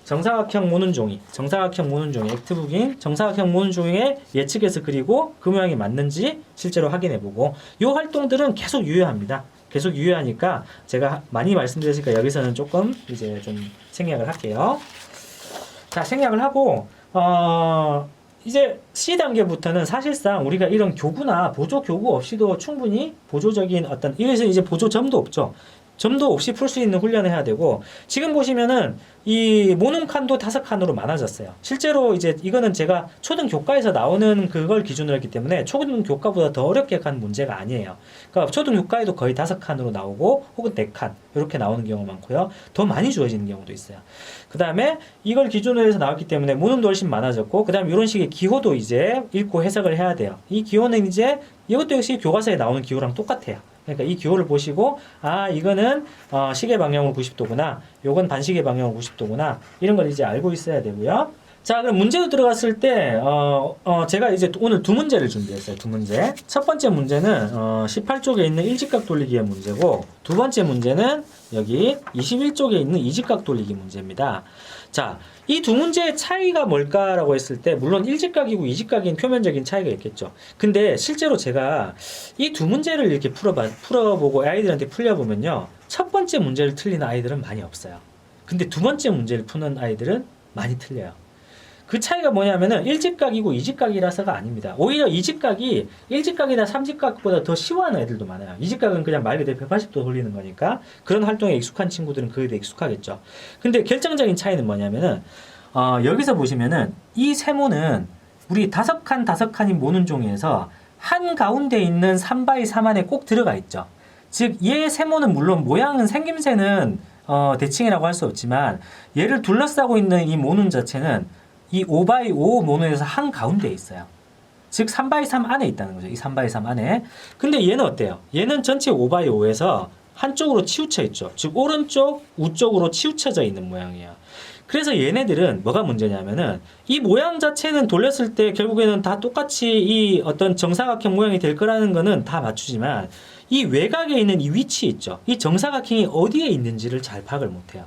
정사각형 모눈 종이, 액트북인 정사각형 모눈 종이에 예측해서 그리고 그 모양이 맞는지 실제로 확인해보고, 이 활동들은 계속 유효합니다. 계속 유효하니까 제가 많이 말씀드렸으니까 여기서는 조금 이제 좀 생략을 할게요. 자, 생략을 하고, 이제 C단계부터는 사실상 우리가 이런 교구나 보조 교구 없이도 충분히 보조적인 여기서 이제 보조점도 없죠. 점도 없이 풀 수 있는 훈련을 해야 되고, 지금 보시면은 이 모눈칸도 5칸으로 많아졌어요. 실제로 이제 이거는 제가 초등 교과에서 나오는 그걸 기준으로 했기 때문에 초등 교과보다 더 어렵게 간 문제가 아니에요. 그러니까 초등 교과에도 거의 5칸으로 나오고 혹은 4칸 이렇게 나오는 경우가 많고요. 더 많이 주어지는 경우도 있어요. 그 다음에 이걸 기준으로 해서 나왔기 때문에 모눈도 훨씬 많아졌고, 그 다음에 이런 식의 기호도 이제 읽고 해석을 해야 돼요. 이 기호는 이제 이것도 역시 교과서에 나오는 기호랑 똑같아요. 그러니까 이 기호를 보시고, 이거는 시계 방향으로 90도구나, 요건 반시계 방향으로 90도구나, 이런 걸 이제 알고 있어야 되고요. 자, 그럼 문제로 들어갔을 때 제가 이제 오늘 2문제를 준비했어요. 2문제. 첫 번째 문제는 18쪽에 있는 1직각 돌리기의 문제고, 두 번째 문제는 여기 21쪽에 있는 2직각 돌리기 문제입니다. 자, 이 두 문제의 차이가 뭘까라고 했을 때 물론 1직각이고 2직각인 표면적인 차이가 있겠죠. 근데 실제로 제가 이 두 문제를 이렇게 풀어보고 아이들한테 풀려보면요, 첫 번째 문제를 틀리는 아이들은 많이 없어요. 근데 두 번째 문제를 푸는 아이들은 많이 틀려요. 그 차이가 뭐냐면은 1직각이고 2직각이라서가 아닙니다. 오히려 2직각이 1직각이나 3직각보다 더 쉬워하는 애들도 많아요. 2직각은 그냥 말 그대로 180도 돌리는 거니까 그런 활동에 익숙한 친구들은 그에 대해 익숙하겠죠. 근데 결정적인 차이는 뭐냐면은 여기서 보시면은 이 세모는 우리 5칸인 모눈 종이에서 한 가운데 있는 3x3 안에 꼭 들어가 있죠. 즉 얘 세모는 물론 모양은 생김새는 대칭이라고 할 수 없지만 얘를 둘러싸고 있는 이 모눈 자체는 이 5x5 모눈에서 한 가운데에 있어요. 즉 3x3 안에 있다는 거죠. 이 3x3 안에. 근데 얘는 어때요? 얘는 전체 5x5에서 한쪽으로 치우쳐 있죠. 즉 오른쪽 우쪽으로 치우쳐져 있는 모양이에요. 그래서 얘네들은 뭐가 문제냐면은 이 모양 자체는 돌렸을 때 결국에는 다 똑같이 이 어떤 정사각형 모양이 될 거라는 거는 다 맞추지만 이 외곽에 있는 이 위치 있죠. 이 정사각형이 어디에 있는지를 잘 파악을 못해요.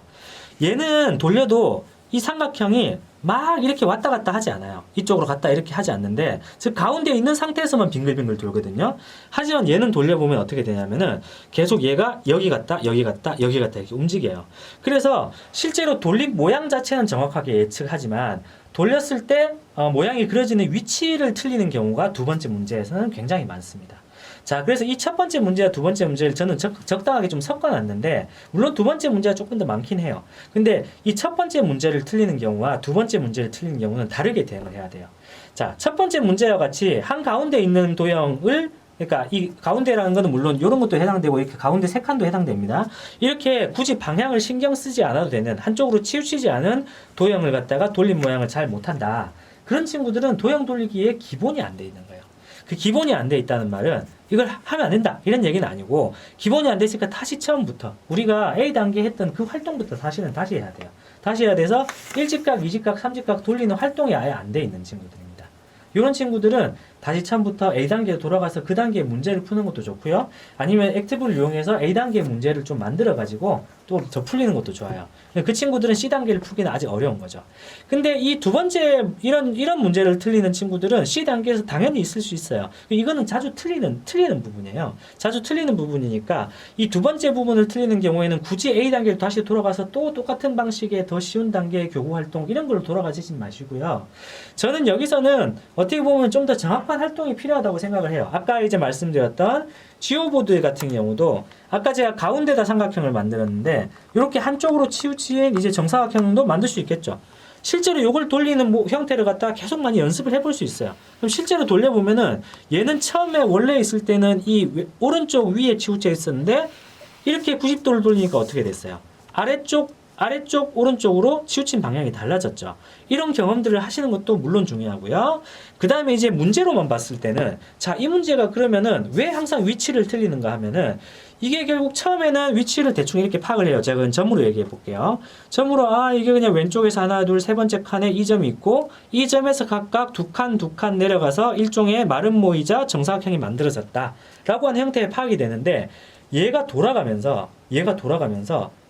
얘는 돌려도 이 삼각형이 막 이렇게 왔다 갔다 하지 않아요. 이쪽으로 갔다 이렇게 하지 않는데, 즉 가운데 있는 상태에서만 빙글빙글 돌거든요. 하지만 얘는 돌려보면 어떻게 되냐면은 계속 얘가 여기 갔다 여기 갔다 여기 갔다 이렇게 움직여요. 그래서 실제로 돌림 모양 자체는 정확하게 예측하지만 돌렸을 때 모양이 그려지는 위치를 틀리는 경우가 두 번째 문제에서는 굉장히 많습니다. 자, 그래서 이 첫 번째 문제와 두 번째 문제를 저는 적당하게 좀 섞어놨는데, 물론 두 번째 문제가 조금 더 많긴 해요. 근데 이 첫 번째 문제를 틀리는 경우와 두 번째 문제를 틀리는 경우는 다르게 대응을 해야 돼요. 자, 첫 번째 문제와 같이 한 가운데 있는 도형을, 그러니까 이 가운데라는 거는 물론 이런 것도 해당되고 이렇게 가운데 세 칸도 해당됩니다. 이렇게 굳이 방향을 신경 쓰지 않아도 되는, 한쪽으로 치우치지 않은 도형을 갖다가 돌림 모양을 잘 못한다. 그런 친구들은 도형 돌리기에 기본이 안 돼 있는 거예요. 그 기본이 안 돼 있다는 말은 이걸 하면 안 된다 이런 얘기는 아니고, 기본이 안 돼 있으니까 다시 처음부터 우리가 A단계 했던 그 활동부터 사실은 다시 해야 돼요. 다시 해야 돼서 1직각, 2직각, 3직각 돌리는 활동이 아예 안 돼 있는 친구들입니다. 이런 친구들은 다시 처음부터 A단계로 돌아가서 그 단계의 문제를 푸는 것도 좋고요. 아니면 액티브를 이용해서 A단계 문제를 좀 만들어가지고 또 더 풀리는 것도 좋아요. 그 친구들은 C단계를 풀기는 아직 어려운 거죠. 근데 이 두 번째 이런 문제를 틀리는 친구들은 C단계에서 당연히 있을 수 있어요. 이거는 자주 틀리는 부분이에요. 자주 틀리는 부분이니까 이 두 번째 부분을 틀리는 경우에는 굳이 A단계로 다시 돌아가서 또 똑같은 방식의 더 쉬운 단계의 교구 활동 이런 걸로 돌아가지 마시고요. 저는 여기서는 어떻게 보면 좀 더 정확한 활동이 필요하다고 생각을 해요. 아까 이제 말씀드렸던 지오보드 같은 경우도 아까 제가 가운데다 삼각형을 만들었는데 이렇게 한쪽으로 치우친 이제 정사각형도 만들 수 있겠죠. 실제로 이걸 돌리는 형태를 갖다가 계속 많이 연습을 해볼 수 있어요. 그럼 실제로 돌려보면은 얘는 처음에 원래 있을 때는 이 오른쪽 위에 치우쳐 있었는데 이렇게 90도를 돌리니까 어떻게 됐어요? 아래쪽 오른쪽으로 치우친 방향이 달라졌죠. 이런 경험들을 하시는 것도 물론 중요하고요. 그 다음에 이제 문제로만 봤을 때는, 자, 이 문제가 그러면은 왜 항상 위치를 틀리는가 하면은 이게 결국 처음에는 위치를 대충 이렇게 파악을 해요. 제가 그건 점으로 얘기해 볼게요. 점으로 이게 그냥 왼쪽에서 하나 둘 세 번째 칸에 이 점이 있고 이 점에서 각각 두 칸 내려가서 일종의 마름 모이자 정사각형이 만들어졌다 라고 하는 형태의 파악이 되는데, 얘가 돌아가면서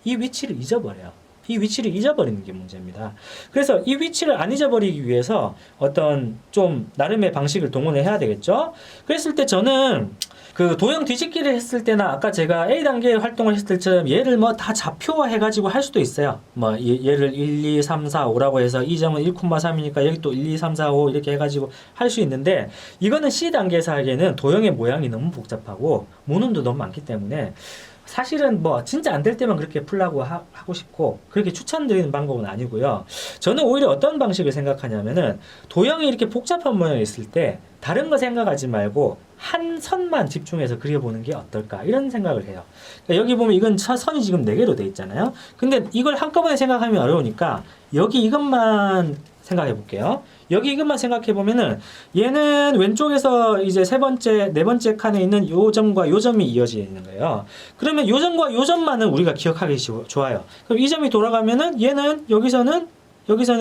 이 위치를 잊어버려요. 이 위치를 잊어버리는 게 문제입니다. 그래서 이 위치를 안 잊어버리기 위해서 어떤 좀 나름의 방식을 동원해야 되겠죠. 그랬을 때 저는 그 도형 뒤집기를 했을 때나 아까 제가 A단계 활동을 했을 때처럼 얘를 뭐 다 좌표화 해가지고 할 수도 있어요. 뭐 얘를 1, 2, 3, 4, 5라고 해서 이 점은 1,3이니까 여기 또 1, 2, 3, 4, 5 이렇게 해가지고 할 수 있는데, 이거는 C단계에서 하기에는 도형의 모양이 너무 복잡하고 모눈도 너무 많기 때문에 사실은 뭐 진짜 안 될 때만 그렇게 풀라고 하고 싶고 그렇게 추천드리는 방법은 아니고요. 저는 오히려 어떤 방식을 생각하냐면은 도형이 이렇게 복잡한 모양이 있을 때 다른 거 생각하지 말고 한 선만 집중해서 그려보는 게 어떨까 이런 생각을 해요. 그러니까 여기 보면 이건 선이 지금 4개로 돼 있잖아요. 근데 이걸 한꺼번에 생각하면 어려우니까 여기 이것만 생각해 볼게요. 여기 이것만 생각해 보면은 얘는 왼쪽에서 이제 네 번째 칸에 있는 요 점과 요 점이 이어져 있는 거예요. 그러면 요 점과 요 점만은 우리가 기억하기 좋아요. 그럼 이 점이 돌아가면은 얘는 여기서는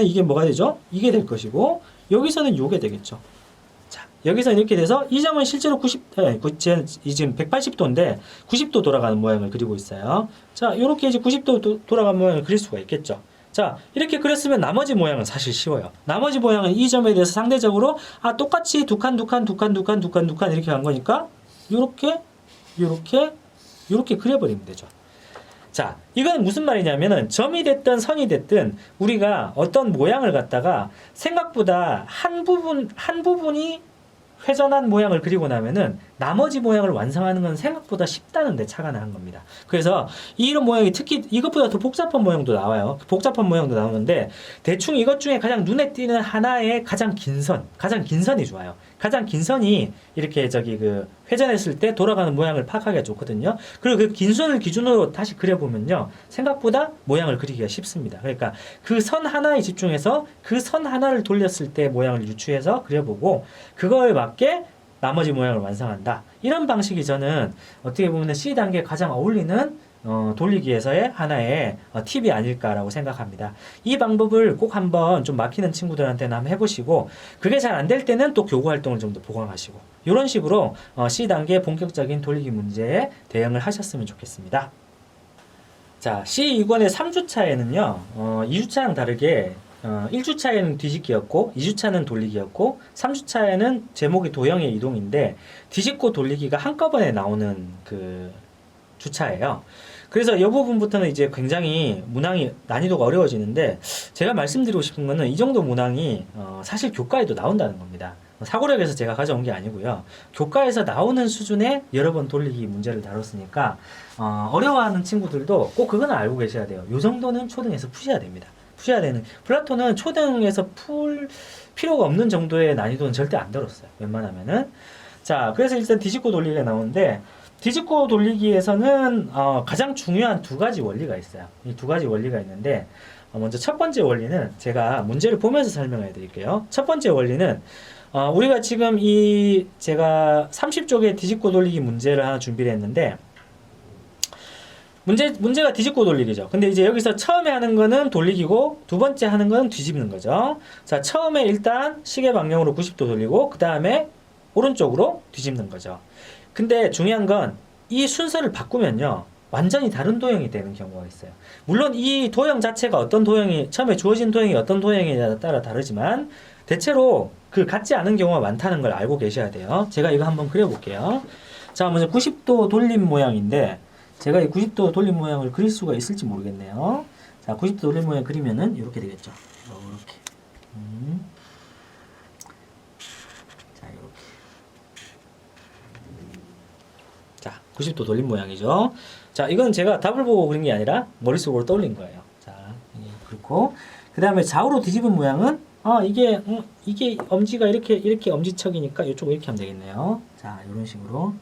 이게 뭐가 되죠? 이게 될 것이고 여기서는 요게 되겠죠. 자, 여기서 이렇게 돼서 이 점은 실제로 지금 180도인데 90도 돌아가는 모양을 그리고 있어요. 자, 이렇게 이제 90도 돌아가는 모양을 그릴 수가 있겠죠. 자, 이렇게 그렸으면 나머지 모양은 사실 쉬워요. 나머지 모양은 이 점에 대해서 상대적으로 똑같이 두 칸 이렇게 간 거니까 요렇게 그려버리면 되죠. 자, 이건 무슨 말이냐면은 점이 됐든 선이 됐든 우리가 어떤 모양을 갖다가 생각보다 한 부분이 회전한 모양을 그리고 나면은 나머지 모양을 완성하는 건 생각보다 쉽다는 데 착안을 한 겁니다. 그래서 이런 모양이 특히 이것보다 더 복잡한 모양도 나와요. 복잡한 모양도 나오는데 대충 이것 중에 가장 눈에 띄는 하나의 가장 긴 선이 좋아요. 가장 긴 선이 이렇게 회전했을 때 돌아가는 모양을 파악하기가 좋거든요. 그리고 그 긴 선을 기준으로 다시 그려보면요, 생각보다 모양을 그리기가 쉽습니다. 그러니까 그 선 하나에 집중해서 그 선 하나를 돌렸을 때 모양을 유추해서 그려보고 그거에 맞게 나머지 모양을 완성한다. 이런 방식이 저는 어떻게 보면 C단계에 가장 어울리는 돌리기에서의 하나의 팁이 아닐까라고 생각합니다. 이 방법을 꼭 한번 좀 막히는 친구들한테는 한번 해보시고, 그게 잘 안 될 때는 또 교구 활동을 좀 더 보강하시고, 이런 식으로 C단계 본격적인 돌리기 문제에 대응을 하셨으면 좋겠습니다. 자, C2권의 3주차에는요, 2주차랑 다르게 1주차에는 뒤집기였고 2주차는 돌리기였고 3주차에는 제목이 도형의 이동인데 뒤집고 돌리기가 한꺼번에 나오는 그 주차예요. 그래서 이 부분부터는 이제 굉장히 문항이 난이도가 어려워지는데 제가 말씀드리고 싶은 거는 이 정도 문항이 사실 교과에도 나온다는 겁니다. 사고력에서 제가 가져온 게 아니고요. 교과에서 나오는 수준의 여러 번 돌리기 문제를 다뤘으니까 어려워하는 친구들도 꼭 그건 알고 계셔야 돼요. 이 정도는 초등에서 푸셔야 됩니다. 푸셔야 되는 플라톤은 초등에서 풀 필요가 없는 정도의 난이도는 절대 안 다뤘어요. 웬만하면은. 자, 그래서 일단 뒤집고 돌리기가 나오는데 뒤집고 돌리기에서는 가장 중요한 두 가지 원리가 있어요. 이 두 가지 원리가 있는데 먼저 첫 번째 원리는 제가 문제를 보면서 설명해 드릴게요. 첫 번째 원리는 우리가 지금 제가 30쪽에 뒤집고 돌리기 문제를 하나 준비를 했는데 문제가 뒤집고 돌리기죠. 근데 이제 여기서 처음에 하는 거는 돌리기고 두 번째 하는 거는 뒤집는 거죠. 자, 처음에 일단 시계 방향으로 90도 돌리고 그 다음에 오른쪽으로 뒤집는 거죠. 근데 중요한 건 이 순서를 바꾸면요. 완전히 다른 도형이 되는 경우가 있어요. 물론 이 도형 자체가 어떤 도형이 처음에 주어진 도형이 어떤 도형에 따라 다르지만 대체로 그 같지 않은 경우가 많다는 걸 알고 계셔야 돼요. 제가 이거 한번 그려볼게요. 자, 먼저 90도 돌림 모양인데 제가 이 90도 돌림 모양을 그릴 수가 있을지 모르겠네요. 자, 90도 돌림 모양 그리면은 이렇게 되겠죠. 이렇게. 자, 이렇게. 자, 90도 돌림 모양이죠. 자, 이건 제가 답을 보고 그린 게 아니라 머릿속으로 떠올린 거예요. 자, 그렇고 그 다음에 좌우로 뒤집은 모양은 이게 엄지가 이렇게 엄지척이니까 이쪽으로 이렇게 하면 되겠네요. 자, 이런 식으로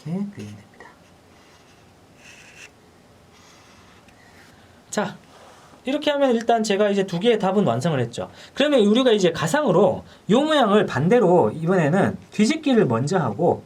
이렇게 그리면 됩니다. 자, 이렇게 하면 일단 제가 이제 두 개의 답은 완성을 했죠. 그러면 우리가 이제 가상으로 이 모양을 반대로 이번에는 뒤집기를 먼저 하고요.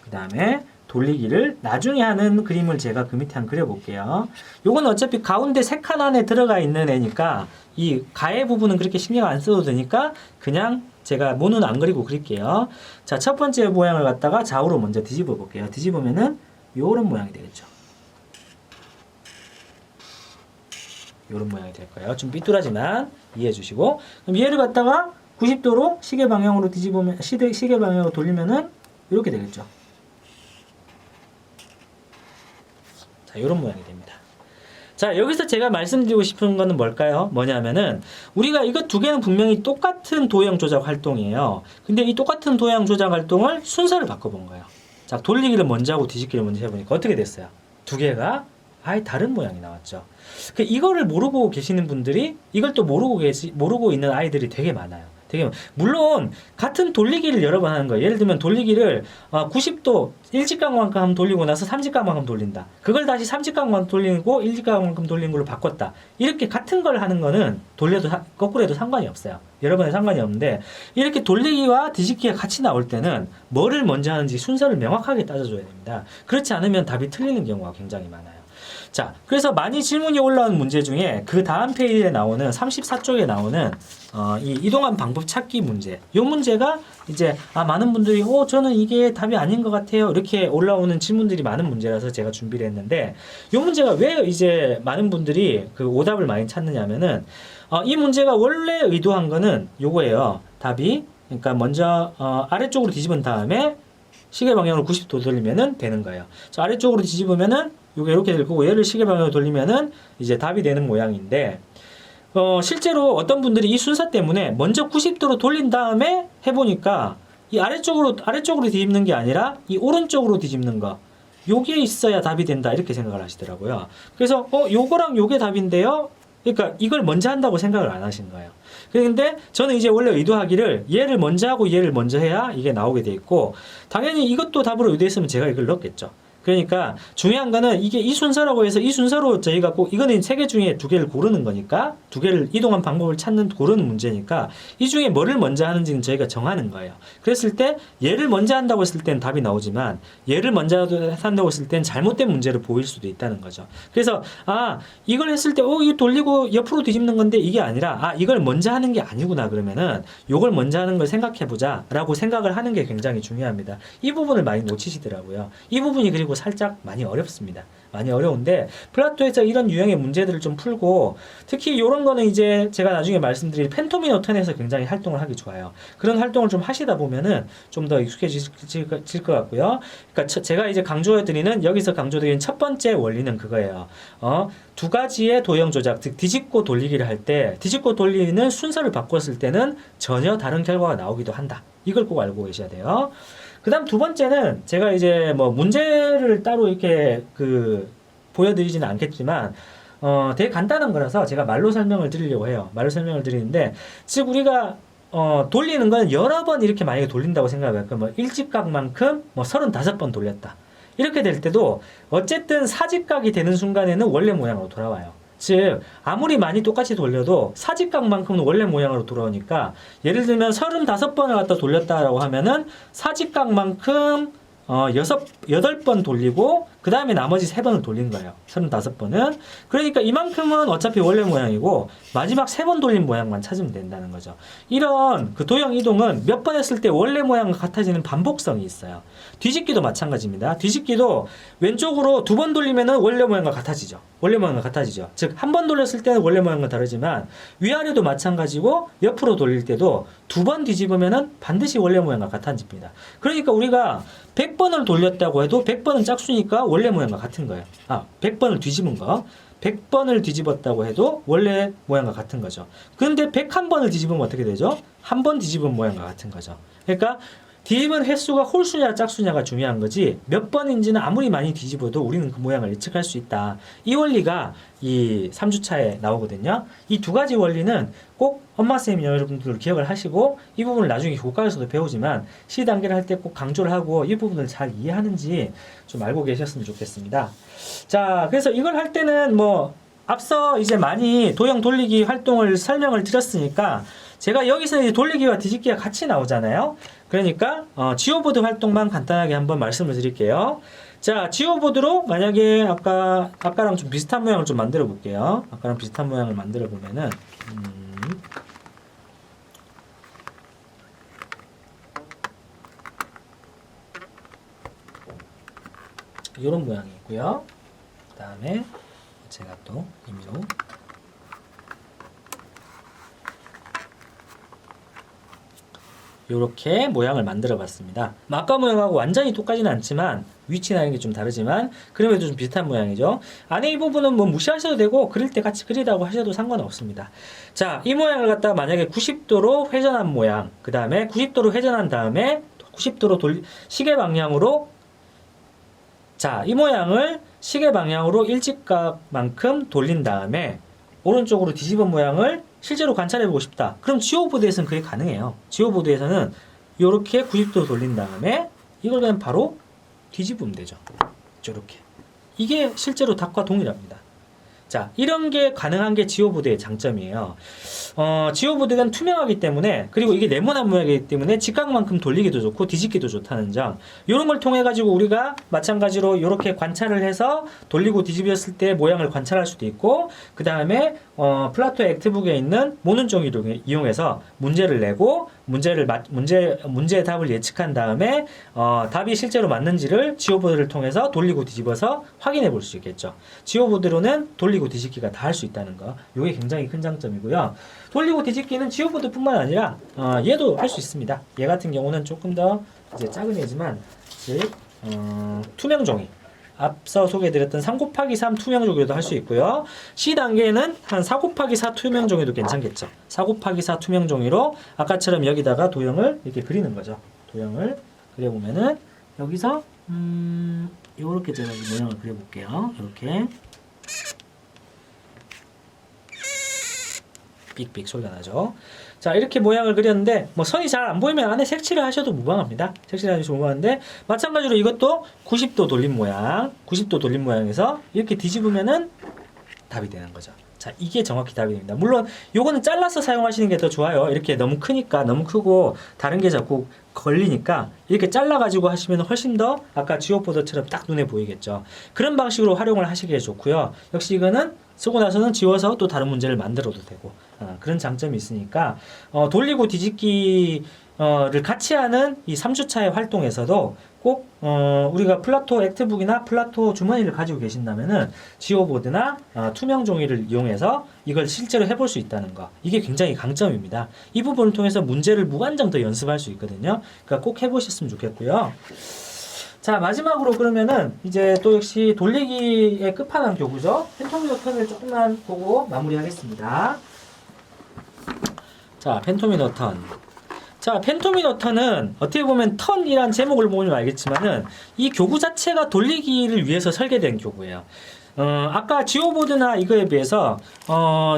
그 다음에 돌리기를 나중에 하는 그림을 제가 그 밑에 한번 그려볼게요. 요건 어차피 가운데 세 칸 안에 들어가 있는 애니까 이 가의 부분은 그렇게 신경 안 써도 되니까 그냥 제가 모는 안 그리고 그릴게요. 자, 첫 번째 모양을 갖다가 좌우로 먼저 뒤집어 볼게요. 뒤집으면은 요런 모양이 되겠죠. 요런 모양이 될 거예요. 좀 삐뚤하지만 이해해 주시고. 그럼 얘를 갖다가 90도로 시계 방향으로 뒤집으면, 시계 방향으로 돌리면은 이렇게 되겠죠. 자, 요런 모양이 됩니다. 자, 여기서 제가 말씀드리고 싶은 거는 뭘까요? 뭐냐면은 우리가 이거 두 개는 분명히 똑같은 도형 조작 활동이에요. 근데 이 똑같은 도형 조작 활동을 순서를 바꿔본 거예요. 자, 돌리기를 먼저 하고 뒤집기를 먼저 해보니까 어떻게 됐어요? 두 개가 아예 다른 모양이 나왔죠. 이거를 모르고 계시는 분들이 이걸 또 모르고 있는 아이들이 되게 많아요. 물론 같은 돌리기를 여러 번 하는 거예요. 예를 들면 돌리기를 90도 1직각만큼 한번 돌리고 나서 3직각만큼 돌린다. 그걸 다시 3직각만큼 돌리고 1직각만큼 돌리는 걸로 바꿨다. 이렇게 같은 걸 하는 거는 돌려도 거꾸로 해도 상관이 없어요. 여러 번에 상관이 없는데 이렇게 돌리기와 뒤집기가 같이 나올 때는 뭐를 먼저 하는지 순서를 명확하게 따져줘야 됩니다. 그렇지 않으면 답이 틀리는 경우가 굉장히 많아요. 자, 그래서 많이 질문이 올라온 문제 중에 그 다음 페이지에 나오는 34쪽에 나오는 이 이동한 방법 찾기 문제. 이 문제가 이제 많은 분들이 저는 이게 답이 아닌 것 같아요. 이렇게 올라오는 질문들이 많은 문제라서 제가 준비를 했는데 이 문제가 왜 이제 많은 분들이 그 오답을 많이 찾느냐면은 이 문제가 원래 의도한 거는 요거예요. 답이 그러니까 먼저 아래쪽으로 뒤집은 다음에 시계 방향으로 90도 돌리면은 되는 거예요. 자, 아래쪽으로 뒤집으면은 요게 이렇게 될 거고 얘를 시계 방향으로 돌리면은 이제 답이 되는 모양인데 실제로 어떤 분들이 이 순서 때문에 먼저 90도로 돌린 다음에 해보니까 이 아래쪽으로 뒤집는 게 아니라 이 오른쪽으로 뒤집는 거 요게 있어야 답이 된다 이렇게 생각을 하시더라고요. 그래서 요거랑 요게 답인데요. 그러니까 이걸 먼저 한다고 생각을 안 하신 거예요. 그런데 저는 이제 원래 의도하기를 얘를 먼저 하고 얘를 먼저 해야 이게 나오게 돼 있고 당연히 이것도 답으로 의도했으면 제가 이걸 넣었겠죠. 그러니까 중요한 거는 이게 이 순서라고 해서 이 순서로 저희가 꼭 이거는 세 개 중에 두 개를 고르는 거니까 두 개를 이동한 방법을 고르는 문제니까 이 중에 뭐를 먼저 하는지는 저희가 정하는 거예요. 그랬을 때 얘를 먼저 한다고 했을 때는 답이 나오지만 얘를 먼저 한다고 했을 때는 잘못된 문제를 보일 수도 있다는 거죠. 그래서 이걸 했을 때 이거 돌리고 옆으로 뒤집는 건데 이게 아니라 이걸 먼저 하는 게 아니구나 그러면은 요걸 먼저 하는 걸 생각해 보자 라고 생각을 하는 게 굉장히 중요합니다. 이 부분을 많이 놓치시더라고요. 이 부분이 그리고 살짝 많이 어렵습니다. 많이 어려운데 플라토에서 이런 유형의 문제들을 좀 풀고 특히 이런 거는 이제 제가 나중에 말씀드릴 펜토미노 턴에서 굉장히 활동을 하기 좋아요. 그런 활동을 좀 하시다 보면은 좀 더 익숙해질 것 같고요. 그러니까 제가 이제 강조해드리는 여기서 강조드리는 첫 번째 원리는 그거예요. 두 가지의 도형 조작, 즉 뒤집고 돌리기를 할 때 뒤집고 돌리는 순서를 바꿨을 때는 전혀 다른 결과가 나오기도 한다. 이걸 꼭 알고 계셔야 돼요. 그 다음 두 번째는 제가 이제 뭐 문제를 따로 이렇게 보여드리지는 않겠지만 되게 간단한 거라서 제가 말로 설명을 드리려고 해요. 말로 설명을 드리는데 즉 우리가 돌리는 건 여러 번 이렇게 만약에 돌린다고 생각해요. 뭐 일직각만큼 뭐 35번 돌렸다. 이렇게 될 때도 어쨌든 사직각이 되는 순간에는 원래 모양으로 돌아와요. 즉 아무리 많이 똑같이 돌려도 사직각만큼은 원래 모양으로 돌아오니까 예를 들면 35번을 갖다 돌렸다라고 하면은 사직각만큼 8번 돌리고 그 다음에 나머지 3번을 돌린 거예요. 35번은. 그러니까 이만큼은 어차피 원래 모양이고 마지막 3번 돌린 모양만 찾으면 된다는 거죠. 이런 그 도형 이동은 몇 번 했을 때 원래 모양과 같아지는 반복성이 있어요. 뒤집기도 마찬가지입니다. 뒤집기도 왼쪽으로 2번 돌리면은 원래 모양과 같아지죠. 원래 모양과 같아지죠. 즉 한 번 돌렸을 때는 원래 모양과 다르지만 위아래도 마찬가지고 옆으로 돌릴 때도 2번 뒤집으면은 반드시 원래 모양과 같아집니다. 그러니까 우리가 100번을 돌렸다고 해도 100번은 짝수니까 원래 모양과 같은 거예요. 100번을 뒤집은 거. 100번을 뒤집었다고 해도 원래 모양과 같은 거죠. 그런데 101번을 뒤집으면 어떻게 되죠? 한 번 뒤집은 모양과 같은 거죠. 그러니까 뒤집은 횟수가 홀수냐 짝수냐가 중요한 거지 몇 번인지는 아무리 많이 뒤집어도 우리는 그 모양을 예측할 수 있다. 이 원리가 이 3주차에 나오거든요. 이 두 가지 원리는 꼭 엄마쌤이 여러분들 기억을 하시고 이 부분을 나중에 교과에서도 배우지만 시단계를 할 때 꼭 강조를 하고 이 부분을 잘 이해하는지 좀 알고 계셨으면 좋겠습니다. 자, 그래서 이걸 할 때는 뭐 앞서 이제 많이 도형 돌리기 활동을 설명을 드렸으니까 제가 여기서 이제 돌리기와 뒤집기가 같이 나오잖아요. 그러니까 지오보드 활동만 간단하게 한번 말씀을 드릴게요. 자, 지오보드로 만약에 아까랑 좀 비슷한 모양을 좀 만들어 볼게요. 아까랑 비슷한 모양을 만들어 보면은 이런 모양이 있고요. 그 다음에 제가 또 임의로 이렇게 모양을 만들어 봤습니다. 아까 모양하고 완전히 똑같지는 않지만 위치나 이런 게 좀 다르지만 그럼에도 좀 비슷한 모양이죠. 안에 이 부분은 뭐 무시하셔도 되고 그릴 때 같이 그리라고 하셔도 상관없습니다. 자, 이 모양을 갖다가 만약에 90도로 회전한 모양, 그 다음에 90도로 회전한 다음에 90도로 시계 방향으로 자, 이 모양을 시계 방향으로 일직각만큼 돌린 다음에 오른쪽으로 뒤집은 모양을 실제로 관찰해보고 싶다. 그럼 지오보드에서는 그게 가능해요. 지오보드에서는 이렇게 90도 돌린 다음에 이걸 그냥 바로 뒤집으면 되죠. 이렇게. 이게 실제로 닭과 동일합니다. 자, 이런 게 가능한 게 지오보드의 장점이에요. 지오보드는 투명하기 때문에 그리고 이게 네모난 모양이기 때문에 직각만큼 돌리기도 좋고 뒤집기도 좋다는 점. 이런 걸 통해 가지고 우리가 마찬가지로 이렇게 관찰을 해서 돌리고 뒤집었을 때 모양을 관찰할 수도 있고 그 다음에 플라토 액트북에 있는 모눈종이를 이용해서 문제를 내고 문제의 답을 예측한 다음에 답이 실제로 맞는지를 지오보드를 통해서 돌리고 뒤집어서 확인해 볼 수 있겠죠. 지오보드로는 돌리고 뒤집기가 다 할 수 있다는 거. 이게 굉장히 큰 장점이고요. 돌리고 뒤집기는 지오보드뿐만 아니라 얘도 할 수 있습니다. 얘 같은 경우는 조금 더 이제 작은 애지만 즉 투명 종이 앞서 소개해드렸던 3곱하기3 투명 종이도 할 수 있고요. C단계는 한 4곱하기4 투명 종이도 괜찮겠죠. 4곱하기4 투명 종이로 아까처럼 여기다가 도형을 이렇게 그리는 거죠. 도형을 그려보면은 여기서 요렇게 제가 모양을 그려볼게요. 이렇게 삑삑 소리가 나죠. 자, 이렇게 모양을 그렸는데 뭐 선이 잘 안 보이면 안에 색칠을 하셔도 무방합니다. 색칠을 하셔도 무방한데 마찬가지로 이것도 90도 돌린 모양 90도 돌린 모양에서 이렇게 뒤집으면은 답이 되는 거죠. 자, 이게 정확히 답이 됩니다. 물론 요거는 잘라서 사용하시는 게 더 좋아요. 이렇게 너무 크니까 너무 크고 다른 게 자꾸 걸리니까 이렇게 잘라 가지고 하시면 훨씬 더 아까 지오보드처럼 딱 눈에 보이겠죠. 그런 방식으로 활용을 하시기에 좋고요. 역시 이거는 쓰고 나서는 지워서 또 다른 문제를 만들어도 되고 그런 장점이 있으니까 돌리고 뒤집기 를 같이 하는 이 3주차의 활동에서도 꼭 우리가 플라토 액트북이나 플라토 주머니를 가지고 계신다면은 지오보드나 투명 종이를 이용해서 이걸 실제로 해볼 수 있다는 거, 이게 굉장히 강점입니다. 이 부분을 통해서 문제를 무한정 더 연습할 수 있거든요. 그러니까 꼭 해보셨으면 좋겠고요. 자, 마지막으로 그러면은 이제 또 역시 돌리기의 끝판왕 교구죠. 펜토미노 턴을 조금만 보고 마무리하겠습니다. 자, 펜토미노 턴. 자, 펜토미노 턴은 어떻게 보면 턴이란 제목을 보면 알겠지만은 이 교구 자체가 돌리기를 위해서 설계된 교구예요. 아까 지오보드나 이거에 비해서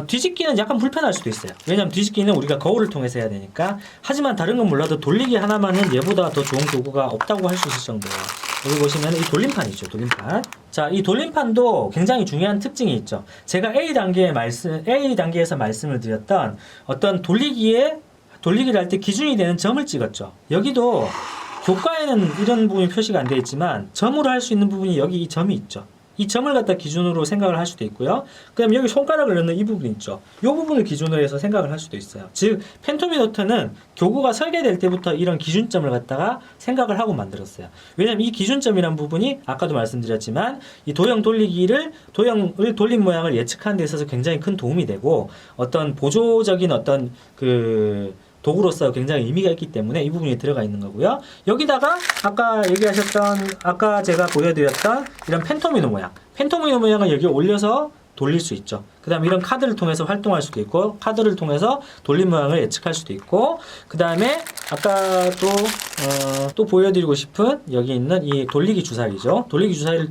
뒤집기는 약간 불편할 수도 있어요. 왜냐면 뒤집기는 우리가 거울을 통해서 해야 되니까. 하지만 다른 건 몰라도 돌리기 하나만은 얘보다 더 좋은 교구가 없다고 할 수 있을 정도예요. 여기 보시면 이 돌림판이죠, 돌림판. 자, 이 돌림판도 굉장히 중요한 특징이 있죠. 제가 A 단계에서 말씀을 드렸던 어떤 돌리기를 할 때 기준이 되는 점을 찍었죠. 여기도 교과에는 이런 부분이 표시가 안 되어 있지만 점으로 할 수 있는 부분이 여기 이 점이 있죠. 이 점을 갖다 기준으로 생각을 할 수도 있고요. 그 다음에 여기 손가락을 넣는 이 부분 있죠. 이 부분을 기준으로 해서 생각을 할 수도 있어요. 즉, 펜토미노트는 교구가 설계될 때부터 이런 기준점을 갖다가 생각을 하고 만들었어요. 왜냐면 이 기준점이란 부분이 아까도 말씀드렸지만 이 도형을 돌린 모양을 예측하는 데 있어서 굉장히 큰 도움이 되고 어떤 보조적인 어떤 도구로서 굉장히 의미가 있기 때문에 이 부분이 들어가 있는 거고요. 여기다가 아까 제가 보여드렸던 이런 펜토미노 모양을 여기 올려서 돌릴 수 있죠. 그 다음에 이런 카드를 통해서 활동할 수도 있고, 카드를 통해서 돌림 모양을 예측할 수도 있고, 그 다음에 아까 또 보여드리고 싶은 여기 있는 이 돌리기 주사위죠.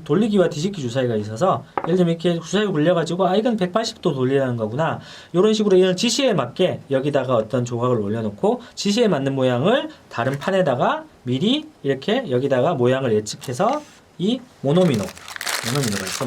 돌리기와 뒤집기 주사위가 있어서 예를 들면 이렇게 주사위 굴려가지고 이건 180도 돌리라는 거구나. 이런 식으로 이런 지시에 맞게 여기다가 어떤 조각을 올려놓고 지시에 맞는 모양을 다른 판에다가 미리 이렇게 여기다가 모양을 예측해서 이 모노미노가 있어.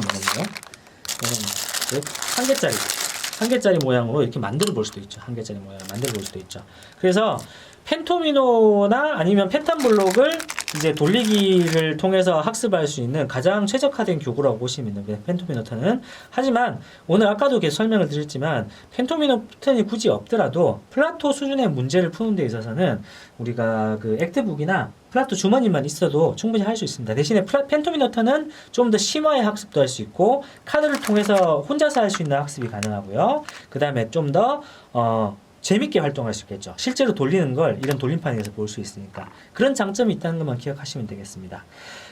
한 개짜리 모양으로 이렇게 만들어 볼 수도 있죠. 한 개짜리 모양을 만들어 볼 수도 있죠. 그래서 펜토미노나 아니면 페탄블록을 이제 돌리기를 통해서 학습할 수 있는 가장 최적화된 교구라고 보시면 됩니다. 펜토미노 턴은. 하지만 오늘 아까도 계속 설명을 드렸지만 펜토미노 턴이 굳이 없더라도 플라토 수준의 문제를 푸는 데 있어서는 우리가 그 액트북이나 플라토 주머니만 있어도 충분히 할 수 있습니다. 대신에 펜토미노 턴은 좀 더 심화의 학습도 할 수 있고 카드를 통해서 혼자서 할 수 있는 학습이 가능하고요. 그 다음에 좀 더 재밌게 활동할 수 있겠죠. 실제로 돌리는 걸 이런 돌림판에서 볼 수 있으니까 그런 장점이 있다는 것만 기억하시면 되겠습니다.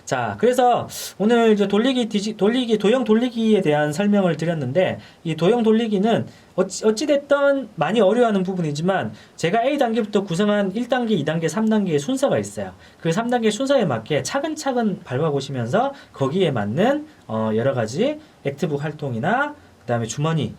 자, 그래서 오늘 이제 도형 돌리기에 대한 설명을 드렸는데 이 도형 돌리기는 어찌됐든 많이 어려워하는 부분이지만 제가 A단계부터 구성한 1단계, 2단계, 3단계의 순서가 있어요. 그 3단계 순서에 맞게 차근차근 밟아보시면서 거기에 맞는 여러 가지 액트북 활동이나 그 다음에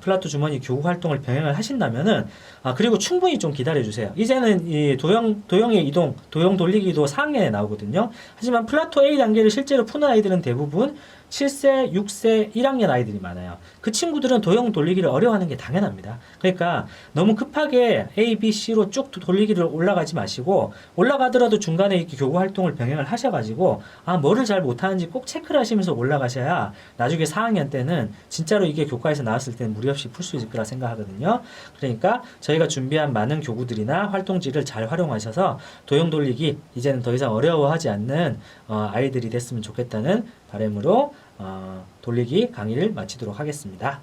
플라토 주머니 교구 활동을 병행을 하신다면은, 그리고 충분히 좀 기다려주세요. 이제는 이 도형의 이동, 도형 돌리기도 4학년에 나오거든요. 하지만 플라토 A 단계를 실제로 푸는 아이들은 대부분 7세, 6세, 1학년 아이들이 많아요. 그 친구들은 도형 돌리기를 어려워하는 게 당연합니다. 그러니까 너무 급하게 A, B, C로 쭉 돌리기를 올라가지 마시고 올라가더라도 중간에 이렇게 교구 활동을 병행을 하셔가지고 뭐를 잘 못하는지 꼭 체크를 하시면서 올라가셔야 나중에 4학년 때는 진짜로 이게 교과에서 나왔을 때는 무리 없이 풀 수 있을 거라 생각하거든요. 그러니까 저희가 준비한 많은 교구들이나 활동지를 잘 활용하셔서 도형 돌리기 이제는 더 이상 어려워하지 않는 아이들이 됐으면 좋겠다는 바람으로 돌리기 강의를 마치도록 하겠습니다.